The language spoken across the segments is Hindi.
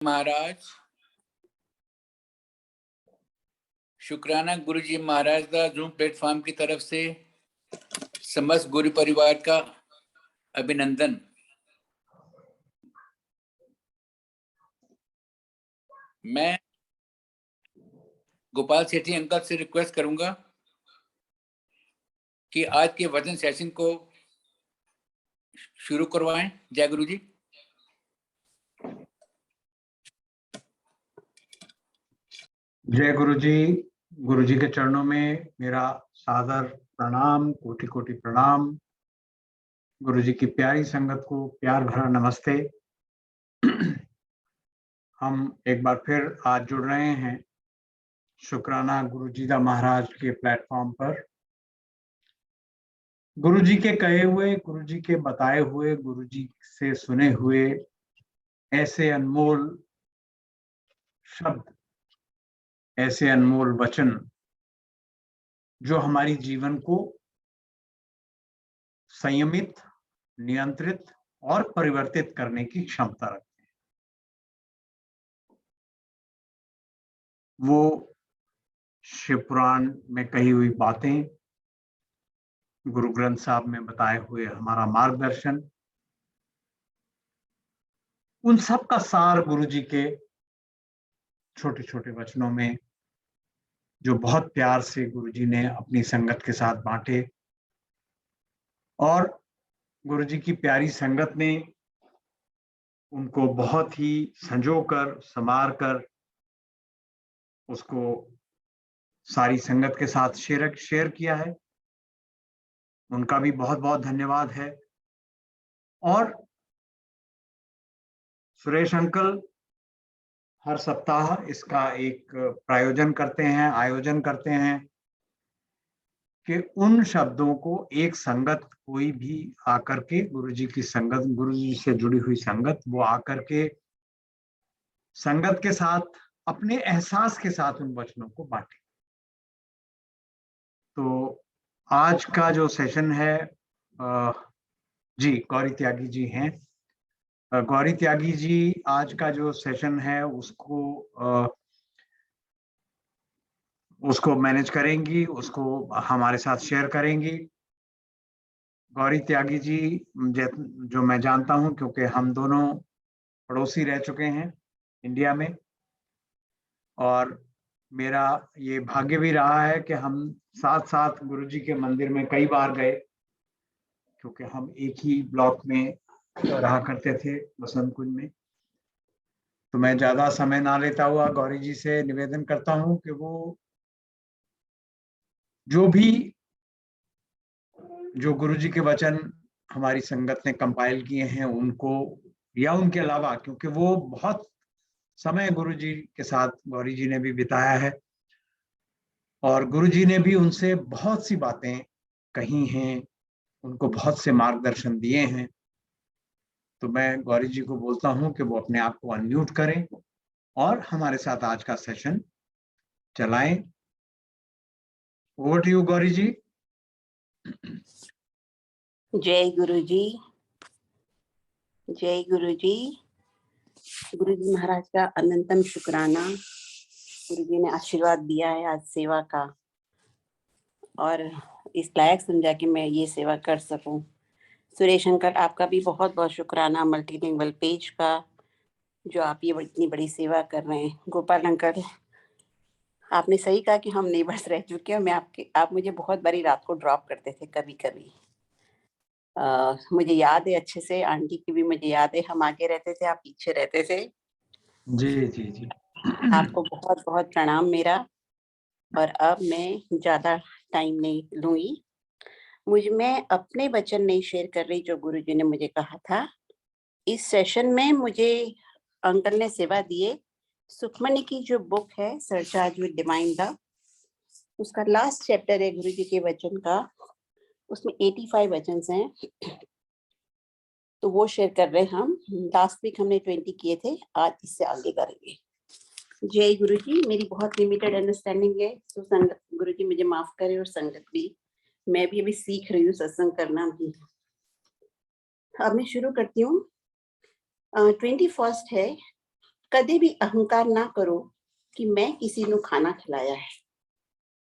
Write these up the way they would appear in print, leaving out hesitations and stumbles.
महाराज शुक्राना गुरु जी महाराज का जूम प्लेटफॉर्म की तरफ से समस्त गुरु परिवार का अभिनंदन। मैं गोपाल सेठी अंकल से रिक्वेस्ट करूंगा कि आज के वचन सेशन को शुरू करवाएं। जय गुरु जी। जय गुरु जी। गुरु जी के चरणों में मेरा सादर प्रणाम, कोटि कोटि प्रणाम। गुरु जी की प्यारी संगत को प्यार भरा नमस्ते। हम एक बार फिर आज जुड़ रहे हैं शुक्राना गुरु जी दा महाराज के प्लेटफॉर्म पर। गुरु जी के कहे हुए, गुरु जी के बताए हुए, गुरु जी से सुने हुए ऐसे अनमोल शब्द, ऐसे अनमोल वचन जो हमारी जीवन को संयमित, नियंत्रित और परिवर्तित करने की क्षमता रखते हैं। वो शिव पुराण में कही हुई बातें, गुरु ग्रंथ साहब में बताए हुए हमारा मार्गदर्शन, उन सब का सार गुरु जी के छोटे छोटे वचनों में जो बहुत प्यार से गुरु जी ने अपनी संगत के साथ बांटे, और गुरु जी की प्यारी संगत ने उनको बहुत ही संजोकर, संवार कर उसको सारी संगत के साथ शेयर किया है। उनका भी बहुत बहुत धन्यवाद है। और सुरेश अंकल हर सप्ताह इसका एक आयोजन करते हैं कि उन शब्दों को एक संगत कोई भी आकर के, गुरु जी की संगत, गुरु जी से जुड़ी हुई संगत, वो आकर के संगत के साथ अपने एहसास के साथ उन वचनों को बांटे। तो आज का जो सेशन है, जी गौरी त्यागी जी हैं। गौरी त्यागी जी आज का जो सेशन है उसको मैनेज करेंगी, उसको हमारे साथ शेयर करेंगी। गौरी त्यागी जी जो मैं जानता हूं, क्योंकि हम दोनों पड़ोसी रह चुके हैं इंडिया में, और मेरा ये भाग्य भी रहा है कि हम साथ साथ गुरुजी के मंदिर में कई बार गए, क्योंकि हम एक ही ब्लॉक में रहा करते थे, बसंत कुंज में। तो मैं ज्यादा समय ना लेता हुआ गौरी जी से निवेदन करता हूं कि वो जो गुरुजी के वचन हमारी संगत ने कंपाइल किए हैं उनको, या उनके अलावा, क्योंकि वो बहुत समय गुरुजी के साथ गौरी जी ने भी बिताया है और गुरुजी ने भी उनसे बहुत सी बातें कही हैं, उनको बहुत से मार्गदर्शन दिए हैं। तो मैं गौरी जी को बोलता हूं कि वो अपने आप को अनम्यूट करें और हमारे साथ आज का सेशन चलाएं। ओवर टू यू गौरी जी। जय गुरु जी, जय गुरु जी। गुरु जी महाराज का अनंतम शुक्राना। गुरु जी ने आशीर्वाद दिया है आज सेवा का, और इस लायक समझा कि मैं ये सेवा कर सकूं। सुरेश अंकल, आपका भी बहुत बहुत शुक्राना मल्टीलिंगुअल पेज का, जो आप ये इतनी बड़ी सेवा कर रहे हैं। गोपाल अंकल, आपने सही कहा कि हम नेबर्स रह चुके हैं। आप मुझे बहुत बड़ी रात को ड्रॉप करते थे कभी कभी। मुझे याद है अच्छे से, आंटी की भी मुझे याद है। हम आगे रहते थे, आप पीछे रहते थे। जी जी जी। आपको बहुत बहुत प्रणाम मेरा। और अब मैं ज्यादा टाइम नहीं लूंगी। मैं अपने वचन नहीं शेयर कर रही जो गुरुजी ने मुझे कहा था। इस सेशन में मुझे अंकल ने सेवा दिए। सुखमणि की जो बुक है सरचार्ज विद डिवाइन लव, उसका लास्ट चैप्टर है गुरुजी के वचन का। उसमें 85 वचन हैं, तो वो शेयर कर रहे हैं हम। लास्ट वीक हमने 20 किए थे, आज इससे आगे करेंगे। जय गुरु जी। मेरी बहुत लिमिटेड अंडरस्टैंडिंग है, तो संगत गुरु जी मुझे माफ करे, और संगत भी। मैं भी अभी सीख रही हूँ सत्संग करना भी। अब मैं शुरू करती हूँ। 21 है कदे भी अहंकार ना करो कि मैं किसी ਨੂੰ खाना खिलाया है।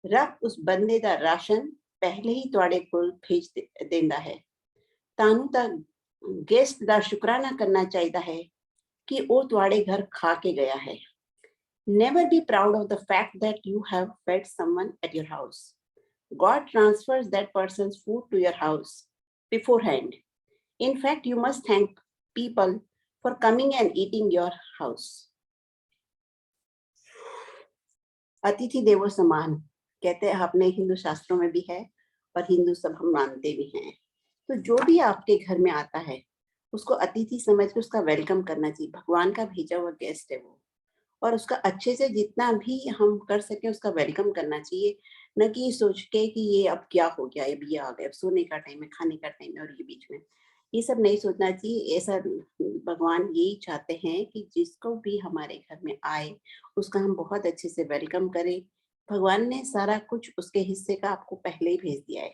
रब उस बंदे ਦਾ ਰਾਸ਼ਨ ਪਹਿਲੇ ਹੀ ਤੁਹਾਡੇ ਕੋਲ ਭੇਜ ਦਿੰਦਾ ਹੈ। ਤੁਹਾਨੂੰ ਤਾਂ ਗੈਸਟ ਦਾ ਸ਼ੁਕਰਾਨਾ ਕਰਨਾ ਚਾਹੀਦਾ ਹੈ ਕਿ ਉਹ ਤੁਹਾਡੇ ਘਰ ਖਾ ਕੇ ਗਿਆ ਹੈ। Never be proud of the fact that you have fed someone at your house. God transfers that person's food to your house beforehand. In fact, you must thank people for coming and eating your house. अतिथि देवो समान कहते हैं अपने हिंदू शास्त्रों में भी है और हिंदू सब हम मानते भी हैं। तो जो भी आपके घर में आता है उसको अतिथि समझ के उसका वेलकम करना चाहिए। भगवान का भेजा हुआ गेस्ट है वो, और उसका अच्छे से जितना भी हम कर सके उसका वेलकम करना चाहिए। न कि ये सोच के कि ये अब क्या हो गया, अब ये आ गए, अब सोने का टाइम है, खाने का टाइम है और ये बीच में, ये सब नहीं सोचना चाहिए। ऐसा भगवान यही चाहते हैं कि जिसको भी हमारे घर में आए उसका हम बहुत अच्छे से वेलकम करें। भगवान ने सारा कुछ उसके हिस्से का आपको पहले ही भेज दिया है।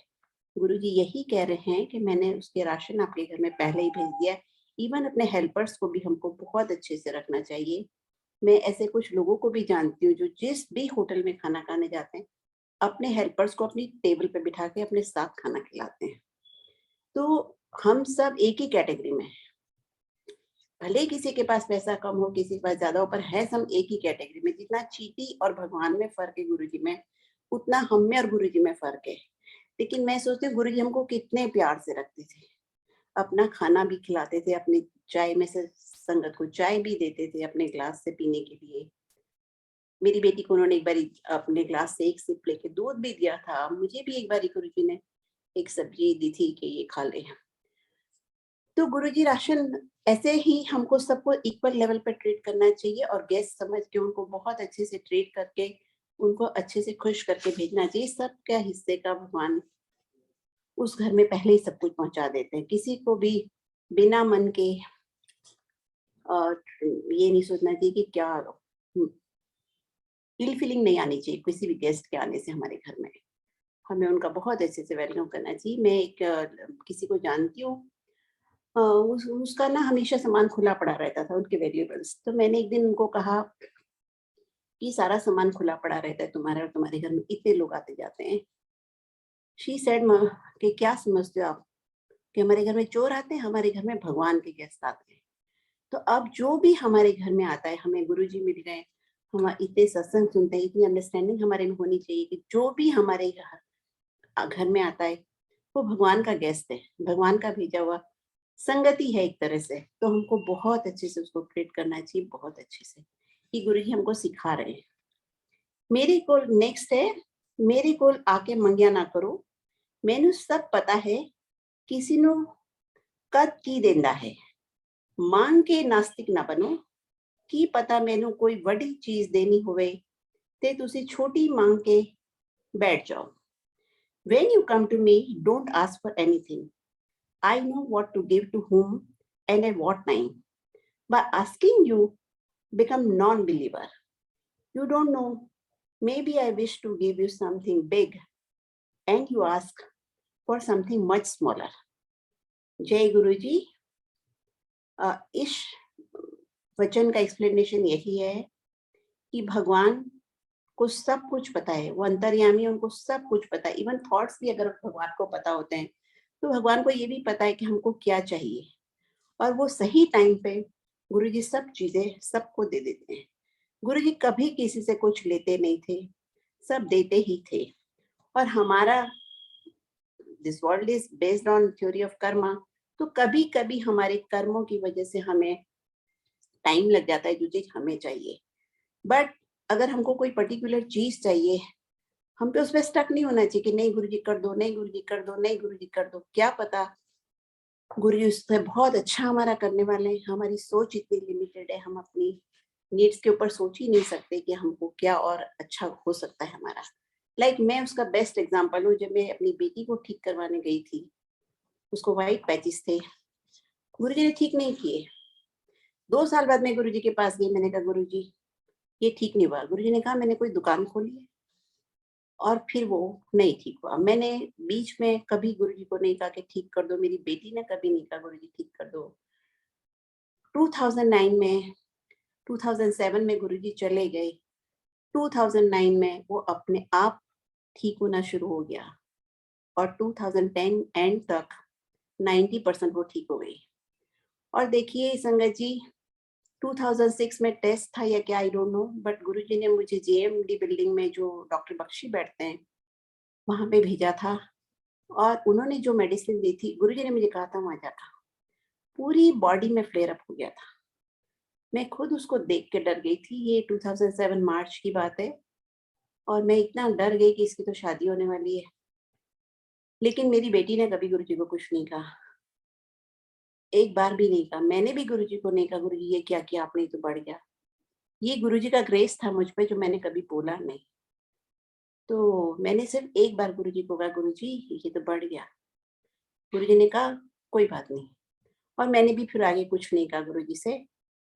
गुरुजी यही कह रहे हैं कि मैंने उसके राशन आपके घर में पहले ही भेज दिया है। इवन अपने हेल्पर्स को भी हमको बहुत अच्छे से रखना चाहिए। मैं ऐसे कुछ लोगों को भी जानती हूँ जो जिस भी होटल में खाना खाने जाते हैं अपने हेल्पर्स को अपनी टेबल पे बिठा के अपने साथ खाना खिलाते हैं। तो हम सब एक ही कैटेगरी में हैं। भले किसी के पास पैसा कम हो, किसी के पास ज्यादा हो, पर है हम एक ही कैटेगरी में। जितना चीटी और भगवान में फर्क है गुरुजी में, उतना हम में और गुरुजी में फर्क है। लेकिन मैं सोचती हूँ गुरुजी हमको कितने प्यार से रखते थे, अपना खाना भी खिलाते थे, अपनी चाय में से संगत को चाय भी देते थे अपने ग्लास से पीने के लिए। मेरी बेटी को उन्होंने एक बारी अपने ग्लास से एक सिप लेके दूध भी दिया था। मुझे भी एक बारी गुरुजी ने एक सब्जी दी थी कि ये खा ले। तो गुरुजी राशन ऐसे ही हमको सबको इक्वल लेवल पर ट्रीट करना चाहिए और गेस्ट समझ के उनको बहुत अच्छे से ट्रीट करके उनको अच्छे से खुश करके भेजना चाहिए। सबका हिस्से का भगवान उस घर में पहले ही सब कुछ पहुंचा देते हैं। किसी को भी बिना मन के ये नहीं सोचना चाहिए कि क्या इल फीलिंग नहीं आनी चाहिए किसी भी गेस्ट के आने से हमारे घर में। हमें उनका बहुत अच्छे से वेलकम करना चाहिए। मैं एक किसी को जानती हूँ, उसका ना हमेशा सामान खुला पड़ा रहता था, उनके वेरिएबल्स। तो मैंने एक दिन उनको कहा कि सारा सामान खुला पड़ा रहता है तुम्हारा और तुम्हारे घर में इतने लोग आते जाते हैं। शी सेड कि क्या समझते हो आप कि हमारे घर में चोर आते हैं? हमारे घर में भगवान के गेस्ट आते हैं। तो अब जो भी हमारे घर में आता है, हमें गुरुजी मिल गए, हम इतने सत्संग सुनते हैं, इतनी अंडरस्टैंडिंग हमारे में होनी चाहिए कि जो भी हमारे घर में आता है वो भगवान का गेस्ट है, भगवान का भेजा हुआ संगति है एक तरह से। तो हमको बहुत अच्छे से उसको ट्रीट करना चाहिए, बहुत अच्छे से। ये गुरुजी हमको सिखा रहे हैं। मेरे को नेक्स्ट है, मेरे को आके मंगिया ना करो, मैनू सब पता है किसी नु कद की देंदा है। मांग के नास्तिक ना बनो, की पता मैनू कोई बड़ी चीज देनी होवे ते तुसी छोटी मांग के बैठ जाओ। When you come to me, don't ask for anything. I know what to give to whom and at what time. By asking you, become non-believer. You don't know. Maybe I wish to give you something big and you ask for something much smaller. जय गुरु जी। इस वचन का एक्सप्लेनेशन यही है कि भगवान को सब कुछ पता है, वो अंतर्यामी, उनको सब कुछ पता है। इवन थॉट्स भी अगर भगवान को पता होते हैं तो भगवान को ये भी पता है कि हमको क्या चाहिए, और वो सही टाइम पे गुरुजी सब चीजें सबको दे देते हैं। गुरुजी कभी किसी से कुछ लेते नहीं थे, सब देते ही थे। और हमारा this world is based on theory of Karma, तो कभी कभी हमारे कर्मों की वजह से हमें टाइम लग जाता है जो चीज हमें चाहिए। बट अगर हमको कोई पर्टिकुलर चीज चाहिए, हम पे उस पर स्टक नहीं होना चाहिए कि नहीं गुरुजी कर दो, नहीं गुरुजी कर दो, नहीं गुरुजी कर दो। क्या पता गुरुजी उससे बहुत अच्छा हमारा करने वाले हैं। हमारी सोच इतनी लिमिटेड है, हम अपनी नीड्स के ऊपर सोच ही नहीं सकते कि हमको क्या और अच्छा हो सकता है हमारा। मैं उसका बेस्ट एग्जांपल हूँ। जब मैं अपनी बेटी को ठीक करवाने गई थी, उसको व्हाइट पैचेस थे, गुरुजी ने ठीक नहीं किए। 2 साल बाद मैं गुरुजी के पास गई, मैंने कहा गुरुजी ये ठीक नहीं हुआ। गुरुजी ने कहा मैंने कोई दुकान खोली है, और फिर वो नहीं ठीक हुआ। मैंने बीच में कभी गुरुजी को नहीं कहा कि ठीक कर दो, मेरी बेटी ने कभी नहीं कहा गुरुजी ठीक कर दो। 2009 में 2007 में गुरुजी चले गए। 2009 में वो अपने आप ठीक होना शुरू हो गया और 2010 एंड तक 90% वो ठीक हो गई। और देखिए संगत जी, 2006 में टेस्ट था या क्या, आई डोंट नो, बट गुरुजी ने मुझे जेएमडी बिल्डिंग में जो डॉक्टर बख्शी बैठते हैं वहां पे भेजा था और उन्होंने जो मेडिसिन दी थी, गुरुजी ने मुझे कहा था वहां जाकर, पूरी बॉडी में फ्लेयर अप हो गया था। मैं खुद उसको देख के डर गई थी। ये 2007 मार्च की बात है और मैं इतना डर गई कि इसकी तो शादी होने वाली है। लेकिन मेरी बेटी ने कभी गुरुजी को कुछ नहीं कहा, एक बार भी नहीं कहा। मैंने भी गुरुजी को नहीं कहा गुरुजी ये क्या किया आपने, तो बढ़ गया। ये गुरुजी का ग्रेस था मुझ पे जो मैंने कभी बोला नहीं। तो मैंने सिर्फ एक बार गुरुजी को कहा, गुरुजी ये तो बढ़ गया। गुरुजी ने कहा कोई बात नहीं, और मैंने भी फिर आगे कुछ नहीं कहा गुरुजी से।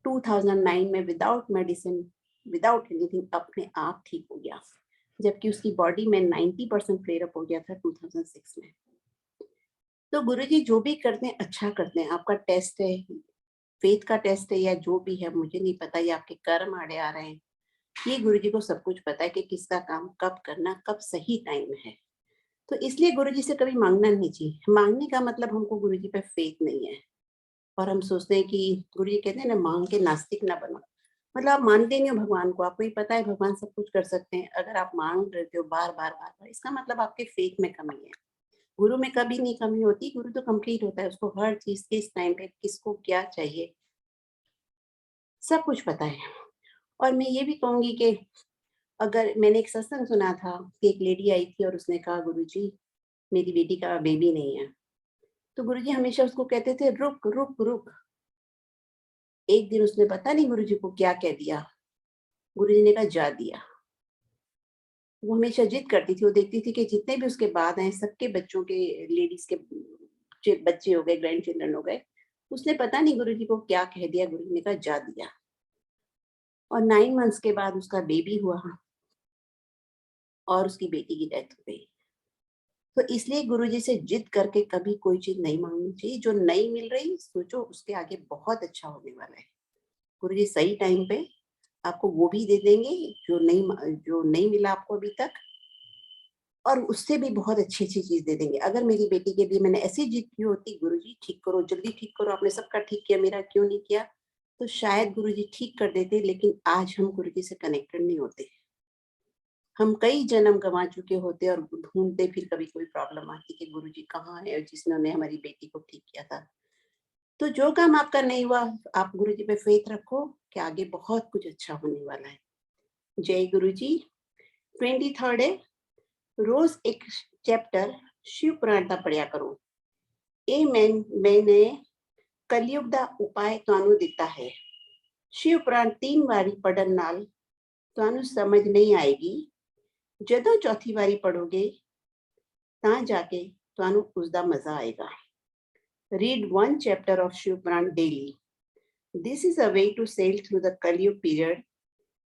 2009 में विदाउट मेडिसिन, विदाउट एनीथिंग अपने आप ठीक हो गया, जबकि उसकी बॉडी में 90% फ्लेयर अप हो गया था 2006 में। तो गुरुजी जो भी करते हैं अच्छा करते हैं। आपका टेस्ट है, फेथ का टेस्ट है या जो भी है, मुझे नहीं पता, ये आपके कर्म आड़े आ रहे हैं। ये गुरुजी को सब कुछ पता है कि किसका काम कब करना, कब सही टाइम है। तो इसलिए गुरुजी से कभी मांगना नहीं चाहिए। मांगने का मतलब हमको गुरुजी पे फेथ नहीं है और हम सोचते हैं कि गुरुजी कहते हैं ना, मांग के नास्तिक ना बनो। मतलब आप मानते नहीं हो भगवान को, आपको ही पता है भगवान सब कुछ कर सकते हैं। अगर आप मांग रहे हो बार बार बार बार, इसका मतलब आपके फेथ में कमी है। गुरु में कभी नहीं कमी होती, गुरु तो कंप्लीट होता है, उसको हर चीज किस टाइम पे किसको क्या चाहिए सब कुछ पता है। और मैं ये भी कहूंगी कि अगर मैंने एक सत्संग सुना था कि एक लेडी आई थी और उसने कहा गुरुजी मेरी बेटी का बेबी नहीं है, तो गुरुजी हमेशा उसको कहते थे रुक रुक रुक। एक दिन उसने पता नहीं गुरुजी को क्या कह दिया, गुरुजी ने कहा जा दिया। वो हमेशा जिद करती थी, वो देखती थी कि जितने भी उसके बाद आए सबके बच्चों के, लेडीज के बच्चे हो गए, ग्रैंड चिल्ड्रन हो गए, उसने पता नहीं गुरुजी को क्या कह दिया, गुरुजी ने कहा जा दिया। और 9 मंथ्स के बाद उसका बेबी हुआ और उसकी बेटी की डेथ हो गई। तो इसलिए गुरुजी से जिद करके कभी कोई चीज नहीं मांगनी चाहिए। जो नहीं मिल रही सोचो उसके आगे बहुत अच्छा होने वाला है। गुरुजी सही टाइम पे आपको वो भी दे देंगे जो नहीं मिला आपको अभी तक, और उससे भी बहुत अच्छी अच्छी चीज दे देंगे। अगर मेरी बेटी के लिए मैंने ऐसी जिद की होती, गुरुजी ठीक करो, जल्दी ठीक करो, आपने सबका ठीक किया, मेरा क्यों नहीं किया, तो शायद गुरुजी ठीक कर देते। लेकिन आज हम गुरुजी से कनेक्टेड नहीं होते, हम कई जन्म गंवा चुके होते और ढूंढते फिर कभी कोई प्रॉब्लम आती कि गुरुजी कहाँ है जिसने हमारी बेटी को ठीक किया था। तो जो काम आपका नहीं हुआ, आप गुरुजी पे फेथ रखो कि आगे बहुत कुछ अच्छा होने वाला है। जय गुरुजी। 23rd है, रोज एक चैप्टर शिव पुराण का पढ़िया करो। ये मैंने कलयुग दा उपाय ਤੁਹਾਨੂੰ ਦਿੱਤਾ है। शिव पुराण 3 ਵਾਰੀ पढ़न नाल ਤੁਹਾਨੂੰ समझ नहीं आएगी। ਜਦੋਂ चौथी वारी पढ़ोगे ਤਾਂ जाके ਤੁਹਾਨੂੰ ਉਸ ਦਾ मजा आएगा। Read 1 chapter of Shiv Puran daily. This is a way to sail through the Kali period.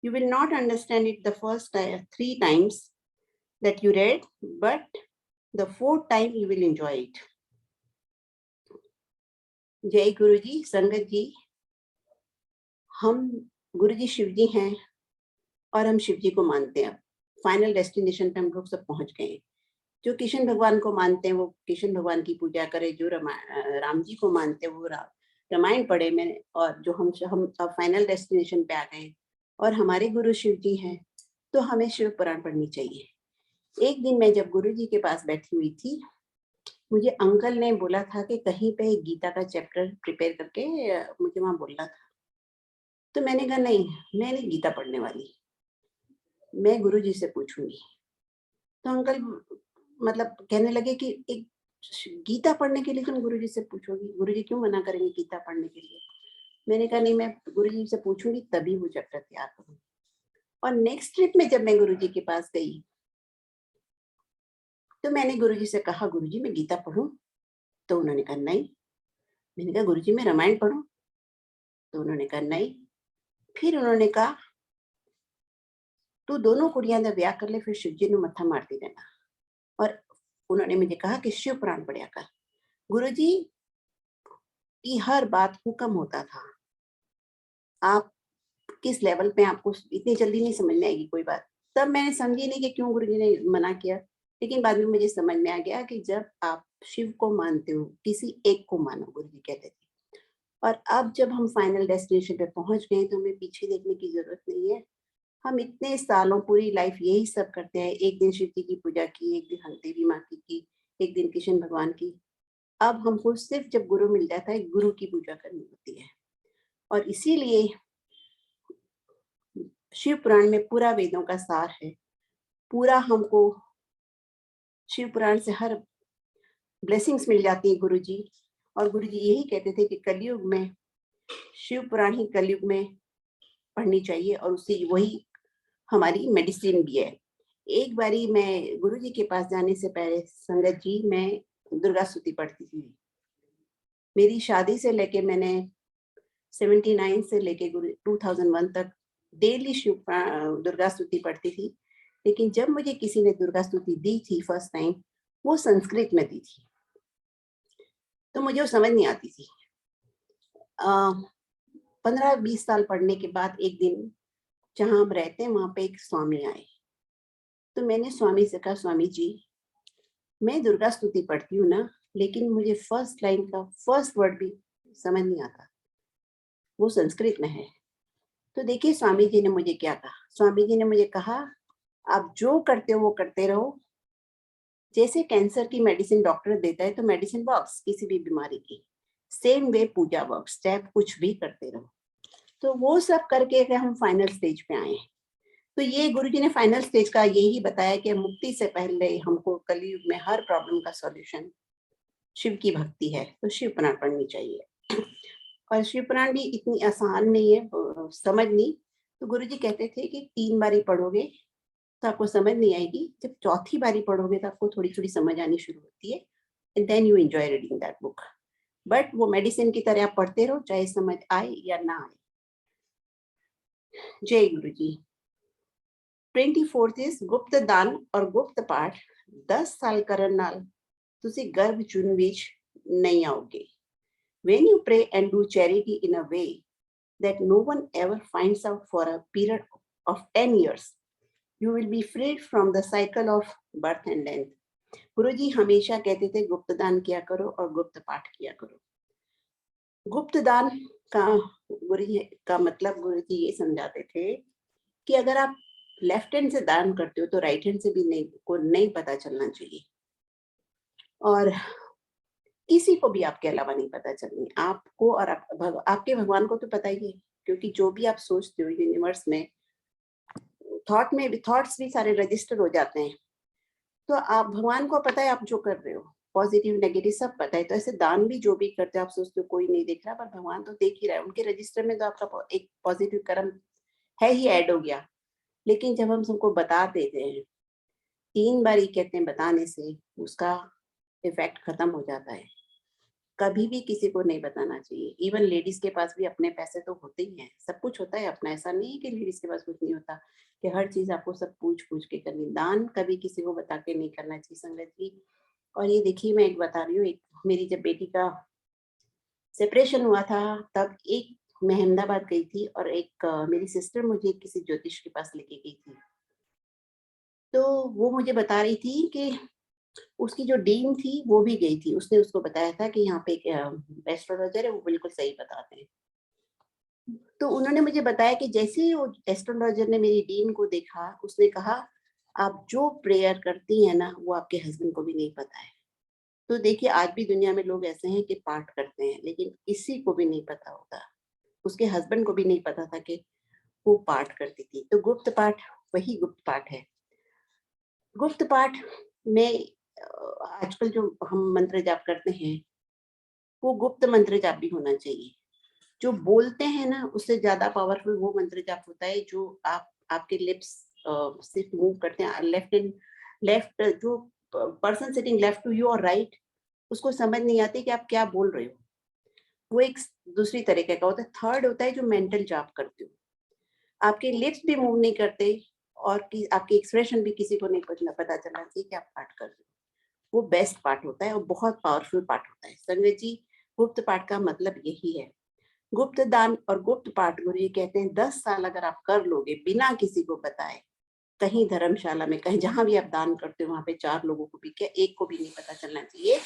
You will not understand it the first 3 times that you read, but the 4th time you will enjoy it. जय गुरु जी। संगत जी, हम गुरु जी शिव जी हैं और हम शिव जी को मानते हैं। फाइनल डेस्टिनेशन पे हम लोग सब पहुंच गए हैं। जो किशन भगवान को मानते हैं वो किशन भगवान की पूजा करे, जो राम जी को मानते हैं वो रामायण पढ़े मैंने, और जो हम फाइनल डेस्टिनेशन पे आ गए और हमारे गुरु शिव जी हैं, तो हमें शिव पुराण पढ़नी चाहिए। एक दिन मैं जब गुरु जी के पास बैठी हुई थी, मुझे अंकल ने बोला था कि कहीं पे गीता का चैप्टर प्रिपेयर करके मुझे वहां बोलना था। तो मैंने कहा नहीं, मैं नहीं गीता पढ़ने वाली, मैं गुरु जी से पूछूंगी। तो अंकल मतलब कहने लगे कि एक गीता पढ़ने के लिए तुम गुरु जी से पूछोगी, गुरु जी क्यों मना करेंगे गीता पढ़ने के लिए। मैंने कहा नहीं, मैं गुरु जी से पूछूंगी तभी वो चैप्टर तैयार करूंगी। और नेक्स्ट ट्रिप में जब मैं गुरु जी के पास गई तो मैंने गुरु जी से कहा गुरु जी मैं गीता पढ़ूं, तो उन्होंने कहा नहीं। मैंने कहा गुरु जी मैं रामायण पढ़ूं, तो उन्होंने कहा नहीं। फिर उन्होंने कहा तू दोनों कुड़ियां दा ब्याह कर ले, फिर शिव जी ने मत्था मारती रहना। और उन्होंने मुझे कहा कि शिव पुराण पढ़िया कर। गुरु जी की हर बात हुक्म होता था, आप किस लेवल पे आपको इतनी जल्दी नहीं समझ में आएगी कोई बात। तब मैंने समझी नहीं कि क्यों गुरुजी ने मना किया, लेकिन बाद में मुझे समझ में आ गया कि जब आप शिव को मानते हो, किसी एक को मानो, गुरुजी कहते थे। और अब जब हम फाइनल डेस्टिनेशन पे पहुंच गए तो हमें पीछे देखने की जरूरत नहीं है। हम इतने सालों पूरी लाइफ यही सब करते हैं, एक दिन शिव जी की पूजा की, एक दिन देवी माँ की, एक दिन कृष्ण भगवान की। अब हमको सिर्फ जब गुरु मिल जाता है, गुरु की पूजा करनी होती है। और इसीलिए शिव पुराण में पूरा वेदों का सार है, पूरा हमको शिव पुराण से हर ब्लेसिंग्स मिल जाती है गुरुजी। और गुरुजी यही कहते थे कि कलयुग में शिव पुराण ही कलयुग में पढ़नी चाहिए, और उससे वही हमारी मेडिसिन भी है। एक बारी मैं गुरुजी के पास जाने से पहले संगत जी, मैं दुर्गा स्तुति पढ़ती थी। मेरी शादी से लेके मैंने 79 से लेके 2001 तक डेली शिव दुर्गा स्तुति पढ़ती थी। लेकिन जब मुझे किसी ने दुर्गा स्तुति दी थी फर्स्ट टाइम, वो संस्कृत में दी थी, तो मुझे वो समझ नहीं आती थी। 15-20 साल पढ़ने के बाद एक दिन जहाँ हम रहते हैं वहां पे एक स्वामी आए, तो मैंने स्वामी से कहा, स्वामी जी मैं दुर्गा स्तुति पढ़ती हूँ ना, लेकिन मुझे फर्स्ट लाइन का फर्स्ट वर्ड भी समझ नहीं आता, वो संस्कृत में है। तो देखिए स्वामी जी ने मुझे क्या कहा। स्वामी जी ने मुझे कहा, आप जो करते हो वो करते रहो। जैसे कैंसर की मेडिसिन डॉक्टर देता है तो मेडिसिन वर्क्स किसी भी बीमारी की, सेम वे पूजा वर्क्स, स्टेप कुछ भी करते रहो। तो वो सब करके हम फाइनल स्टेज पे आए। तो ये गुरुजी ने फाइनल स्टेज का यही बताया कि मुक्ति से पहले हमको कलयुग में हर प्रॉब्लम का सॉल्यूशन शिव की भक्ति है, तो शिव पुराण पढ़नी चाहिए। और शिव पुराण भी इतनी आसान नहीं है समझनी। तो गुरुजी कहते थे कि 3 बारी पढ़ोगे तो आपको समझ नहीं आएगी, जब चौथी बारी पढ़ोगे तो आपको थोड़ी थोड़ी समझ आनी शुरू होती है, and then you enjoy reading that book. But वो मेडिसिन की तरह आप पढ़ते रहो, चाहे समझ आए या ना आए। जय गुरु जी। 24 गुप्त दान और गुप्त पाठ 10 साल ਕਰਨ ਨਾਲ ਤੁਸੀਂ ਗਰਭ ਜੂਨ ਵਿੱਚ ਨਹੀਂ ਆਓਗੇ। When you pray and do charity in a way that no one ever finds out for a period of 10 years, you will be freed from the cycle of birth and death. गुरुजी हमेशा कहते थे गुप्त दान किया करो और गुप्त पाठ किया करो। गुप्त दान का गुरुजी का मतलब गुरुजी ये समझाते थे कि अगर आप लेफ्ट हैंड से दान करते हो तो राइट हैंड से भी नहीं पता चलना चाहिए, और किसी को भी आपके अलावा नहीं पता चलनी, आपको और आपके भगवान को तो पता ही है, क्योंकि जो भी आप सोचते हो यूनिवर्स में थॉट्स भी सारे रजिस्टर हो जाते हैं। तो आप भगवान को पता है आप जो कर रहे हो, पॉजिटिव नेगेटिव सब पता है। तो ऐसे दान भी जो भी करते हो आप सोचते हो कोई नहीं देख रहा, पर भगवान तो देख ही रहा है, उनके रजिस्टर में तो आपका एक पॉजिटिव कर्म है ही ऐड हो गया। लेकिन जब हम सबको बता देते हैं, 3 बारी कहते हैं बताने से उसका इफेक्ट खत्म हो जाता है। कभी भी किसी को नहीं बताना चाहिए। इवन लेडीज के पास भी अपने पैसे तो होते ही हैं, सब कुछ होता है अपना, ऐसा नहीं है कि लेडीज के पास कुछ नहीं होता, कि हर चीज आपको सब पूछ के करनी। दान कभी किसी को बता के नहीं करना चाहिए संगत जी। और ये देखिए मैं एक बता रही हूँ, एक मेरी जब बेटी का सेपरेशन हुआ था तब एक मैं अहमदाबाद गई थी, और एक मेरी सिस्टर मुझे किसी ज्योतिष के पास लेके गई थी। तो वो मुझे बता रही थी कि उसकी जो डीन थी वो भी गई थी, उसने उसको बताया था कि यहाँ पे एक एस्ट्रोलॉजर है, वो बिल्कुल सही बताते हैं। तो उन्होंने मुझे बताया कि जैसे ही वो एस्ट्रोलॉजर ने मेरी डीन को देखा, उसने कहा आप जो प्रेयर करती हैं ना वो आपके हस्बैंड को भी नहीं पता है। तो देखिए आज भी दुनिया में लोग ऐसे हैं कि पाठ करते हैं लेकिन किसी को भी नहीं पता होता, उसके हस्बैंड को भी नहीं पता था कि वो पाठ करती थी। तो गुप्त पाठ वही गुप्त पाठ है। गुप्त पाठ में आजकल जो हम मंत्र जाप करते हैं वो गुप्त मंत्र जाप भी होना चाहिए। जो बोलते हैं ना उससे ज्यादा पावरफुल वो मंत्र जाप होता है जो आपके लिप्स सिर्फ मूव करते हैं। लेफ्ट जो person sitting left to you और राइट, उसको समझ नहीं आती कि आप क्या बोल रहे हो, वो एक दूसरी तरीके का होता है। थर्ड होता है जो मेंटल जाप करते हो, आपके लिप्स भी मूव नहीं करते और आपकी एक्सप्रेशन भी किसी को नहीं पता चलना चाहिए कि आप पाठ कर रहे हो। वो बेस्ट पार्ट होता है और बहुत पावरफुल पार्ट होता है। संगत जी गुप्त पाठ का मतलब यही है। गुप्त दान और गुप्त पाठ गुरु जी कहते हैं 10 साल अगर आप कर लोगे बिना किसी को बताए, कहीं धर्मशाला में कहीं जहां भी आप दान करते हो वहां पे 4 लोगों को भी क्या एक को भी नहीं पता चलना चाहिए,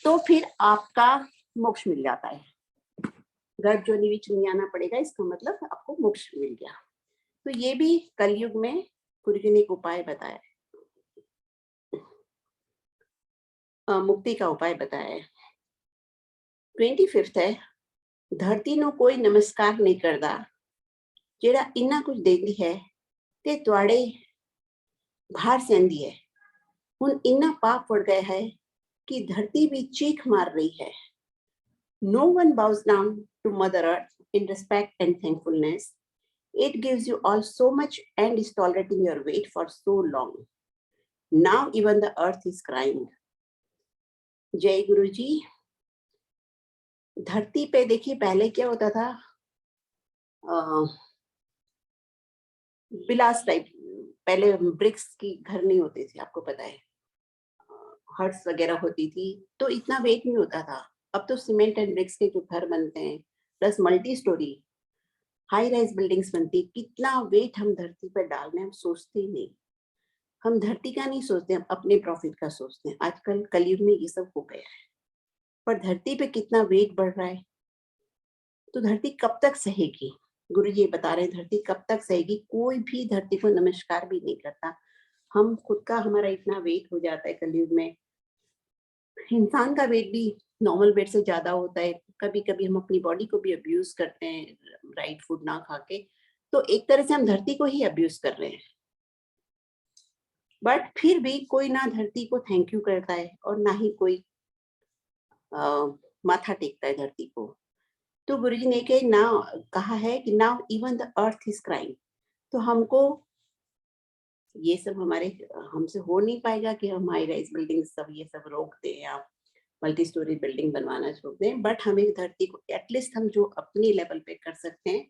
तो फिर आपका मोक्ष मिल जाता है। गर्भ जोनि बीच नहीं आना पड़ेगा, इसका मतलब आपको मोक्ष मिल गया। तो ये भी कलयुग में गुरु जी ने एक उपाय बताया, मुक्ति का उपाय बताया है। 25th है, धरती नो कोई नमस्कार नहीं करता, जेड़ा इन्ना कुछ देती है ते तुआड़े बाहर सेंदी है। हुन इन्ना पाप पड़ गया है कि धरती भी चीख मार रही है। No one bows down to Mother Earth in respect and thankfulness. It gives you all so much and is tolerating your weight for so long. Now even the earth is crying. जय गुरु जी। धरती पे देखिए पहले क्या होता था, विलास टाइप, पहले ब्रिक्स की घर नहीं होते थे, आपको पता है, हट्स वगैरह होती थी, तो इतना वेट नहीं होता था। अब तो सीमेंट एंड ब्रिक्स के जो घर बनते हैं, plus multi storey high rise buildings बनती, कितना वेट हम धरती पर डाल रहे हैं, हम सोचते ही नहीं। हम धरती का नहीं सोचते, हम अपने प्रॉफिट का सोचते हैं। आजकल कलयुग में ये सब हो गया है, पर धरती पे कितना वेट बढ़ रहा है, तो धरती कब तक सहेगी? गुरु जी बता रहे हैं धरती कब तक सहेगी। कोई भी धरती को नमस्कार भी नहीं करता। हम खुद का, हमारा इतना वेट हो जाता है कलयुग में। इंसान का वेट भी नॉर्मल वेट से ज्यादा होता है। कभी कभी हम अपनी बॉडी को भी अब्यूज करते हैं राइट फूड ना खा के, तो एक तरह से हम धरती को ही अब्यूज कर रहे हैं। बट फिर भी कोई ना धरती को थैंक यू करता है और ना ही कोई माथा टेकता है धरती को। तो गुरुजी ने कहा है कि now even the earth is crying. तो हमको ये सब हमसे हो नहीं पाएगा कि हम हाई राइज बिल्डिंग सब ये सब रोक दें या मल्टी स्टोरी बिल्डिंग बनवाना छोड़ दें, बट हमें धरती को एटलीस्ट हम जो अपनी लेवल पे कर सकते हैं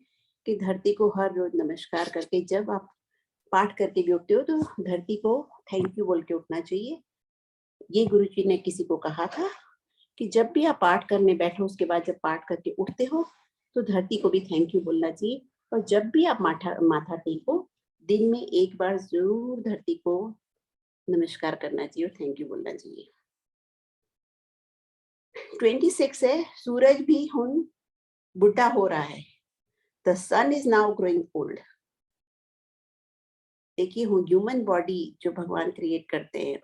कि धरती को हर रोज नमस्कार करके, जब आप पाठ करके भी उठते हो तो धरती को थैंक यू बोल के उठना चाहिए। ये गुरुजी ने किसी को कहा था कि जब भी आप पाठ करने बैठो, उसके बाद जब पाठ करके उठते हो तो धरती को भी थैंक यू बोलना चाहिए। और जब भी आप माथा टेको, दिन में एक बार जरूर धरती को नमस्कार करना चाहिए और थैंक यू बोलना चाहिए। 26 है, सूरज भी हुन बुढ़ा हो रहा है। The son is now growing old. देखिए ह्यूमन बॉडी जो भगवान क्रिएट करते हैं,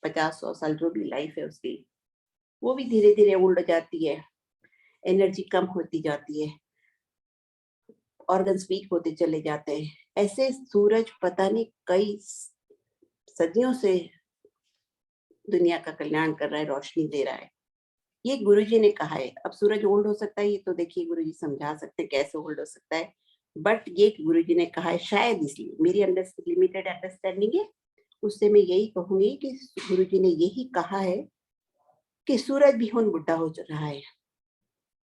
50-100 साल जो भी लाइफ है उसकी, वो भी धीरे धीरे ओल्ड हो जाती है, एनर्जी कम होती जाती है, ऑर्गन्स वीक होते चले जाते हैं। ऐसे सूरज पता नहीं कई सदियों से दुनिया का कल्याण कर रहा है, रोशनी दे रहा है। ये गुरुजी ने कहा है। अब सूरज ओल्ड हो सकता है, ये तो देखिए गुरुजी समझा सकते हैं कैसे ओल्ड हो सकता है, बट ये गुरुजी ने कहा है, शायद इसलिए मेरी लिमिटेड अंडरस्टैंडिंग है, उससे मैं यही कहूंगी कि गुरुजी ने यही कहा है कि सूरज भी हुन बुढ़ा हो रहा है।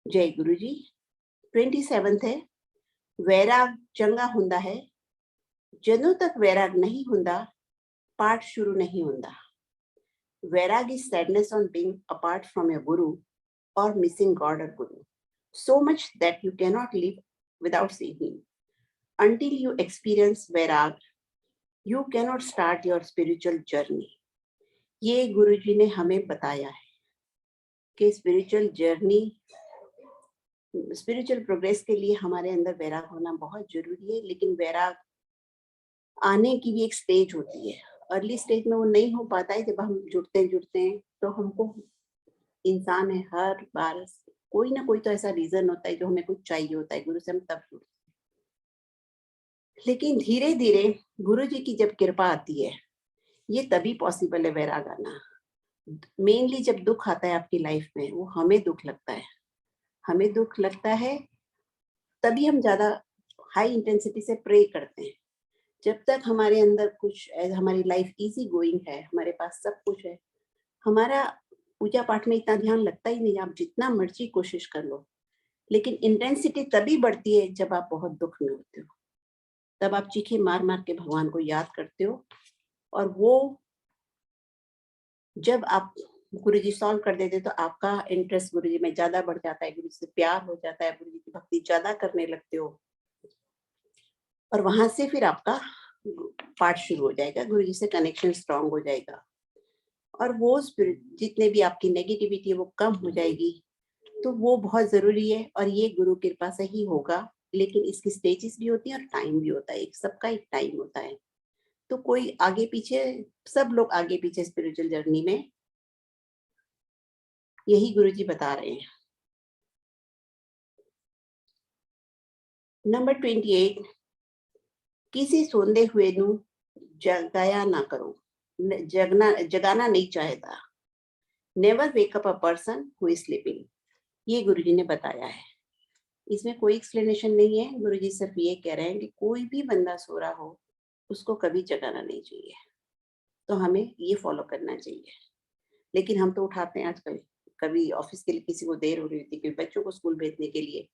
जय गुरुजी। 27 है, वैराग चंगा हुंदा है, जदों तक वैराग नहीं हुंदा पाठ शुरू नहीं हुंदा। वैराग is sadness on being apart from your guru or missing God or guru, so much that you cannot live without seeing him. Until you experience vairag, you cannot start your spiritual journey. ये गुरुजी ने हमें बताया है कि स्पिरिचुअल जर्नी, स्पिरिचुअल प्रोग्रेस के लिए हमारे अंदर वैराग होना बहुत जरूरी है। लेकिन वैराग आने की भी एक स्टेज होती है। अर्ली स्टेज में वो नहीं हो पाता है। जब हम जुड़ते हैं तो हमको, इंसान है, हर बार कोई ना कोई तो ऐसा रीजन होता है जो हमें कुछ चाहिए होता है, गुरु से हम तब जुड़ते हैं। लेकिन धीरे धीरे गुरु जी की जब कृपा आती है, ये तभी पॉसिबल है वैराग आना। मेनली जब दुख आता है आपकी लाइफ में, वो हमें दुख लगता है, हमें दुख लगता है तभी हम ज्यादा हाई इंटेंसिटी से प्रे करते हैं। जब तक हमारे अंदर कुछ, हमारी लाइफ इजी गोइंग है, हमारे पास सब कुछ है, हमारा पूजा पाठ में इतना ध्यान लगता ही नहीं। आप जितना मर्जी कोशिश कर लो, लेकिन इंटेंसिटी तभी बढ़ती है जब आप बहुत दुख में होते हो। तब आप चीखे मार मार के भगवान को याद करते हो, और वो जब आप गुरुजी सॉल्व कर देते तो आपका इंटरेस्ट गुरुजी में ज्यादा बढ़ जाता है, गुरुजी से प्यार हो जाता है, गुरुजी की भक्ति ज्यादा करने लगते हो और वहां से फिर आपका पाठ शुरू हो जाएगा, गुरुजी से कनेक्शन स्ट्रांग हो जाएगा और वो स्पिरिट जितने भी आपकी नेगेटिविटी है वो कम हो जाएगी। तो वो बहुत जरूरी है और ये गुरु कृपा से ही होगा, लेकिन इसकी स्टेजेस भी होती है और टाइम भी होता है, सबका एक टाइम होता है। तो कोई आगे पीछे, सब लोग आगे पीछे स्पिरिचुअल जर्नी में, यही गुरुजी बता रहे हैं। नंबर 28, किसी सोंदे हुए नु जगाया ना करो, जगाना नहीं चाहता। Never wake up a person who is sleeping, ये गुरुजी ने बताया है। इसमें कोई एक्सप्लेनेशन नहीं है, गुरुजी सिर्फ ये कह रहे हैं कि कोई भी बंदा सो रहा हो उसको कभी जगाना नहीं चाहिए, तो हमें ये फॉलो करना चाहिए। लेकिन हम तो उठाते हैं आजकल, कभी ऑफिस के लिए किसी को देर हो रही होती है, बच्चों को स्कूल भेजने के लिए,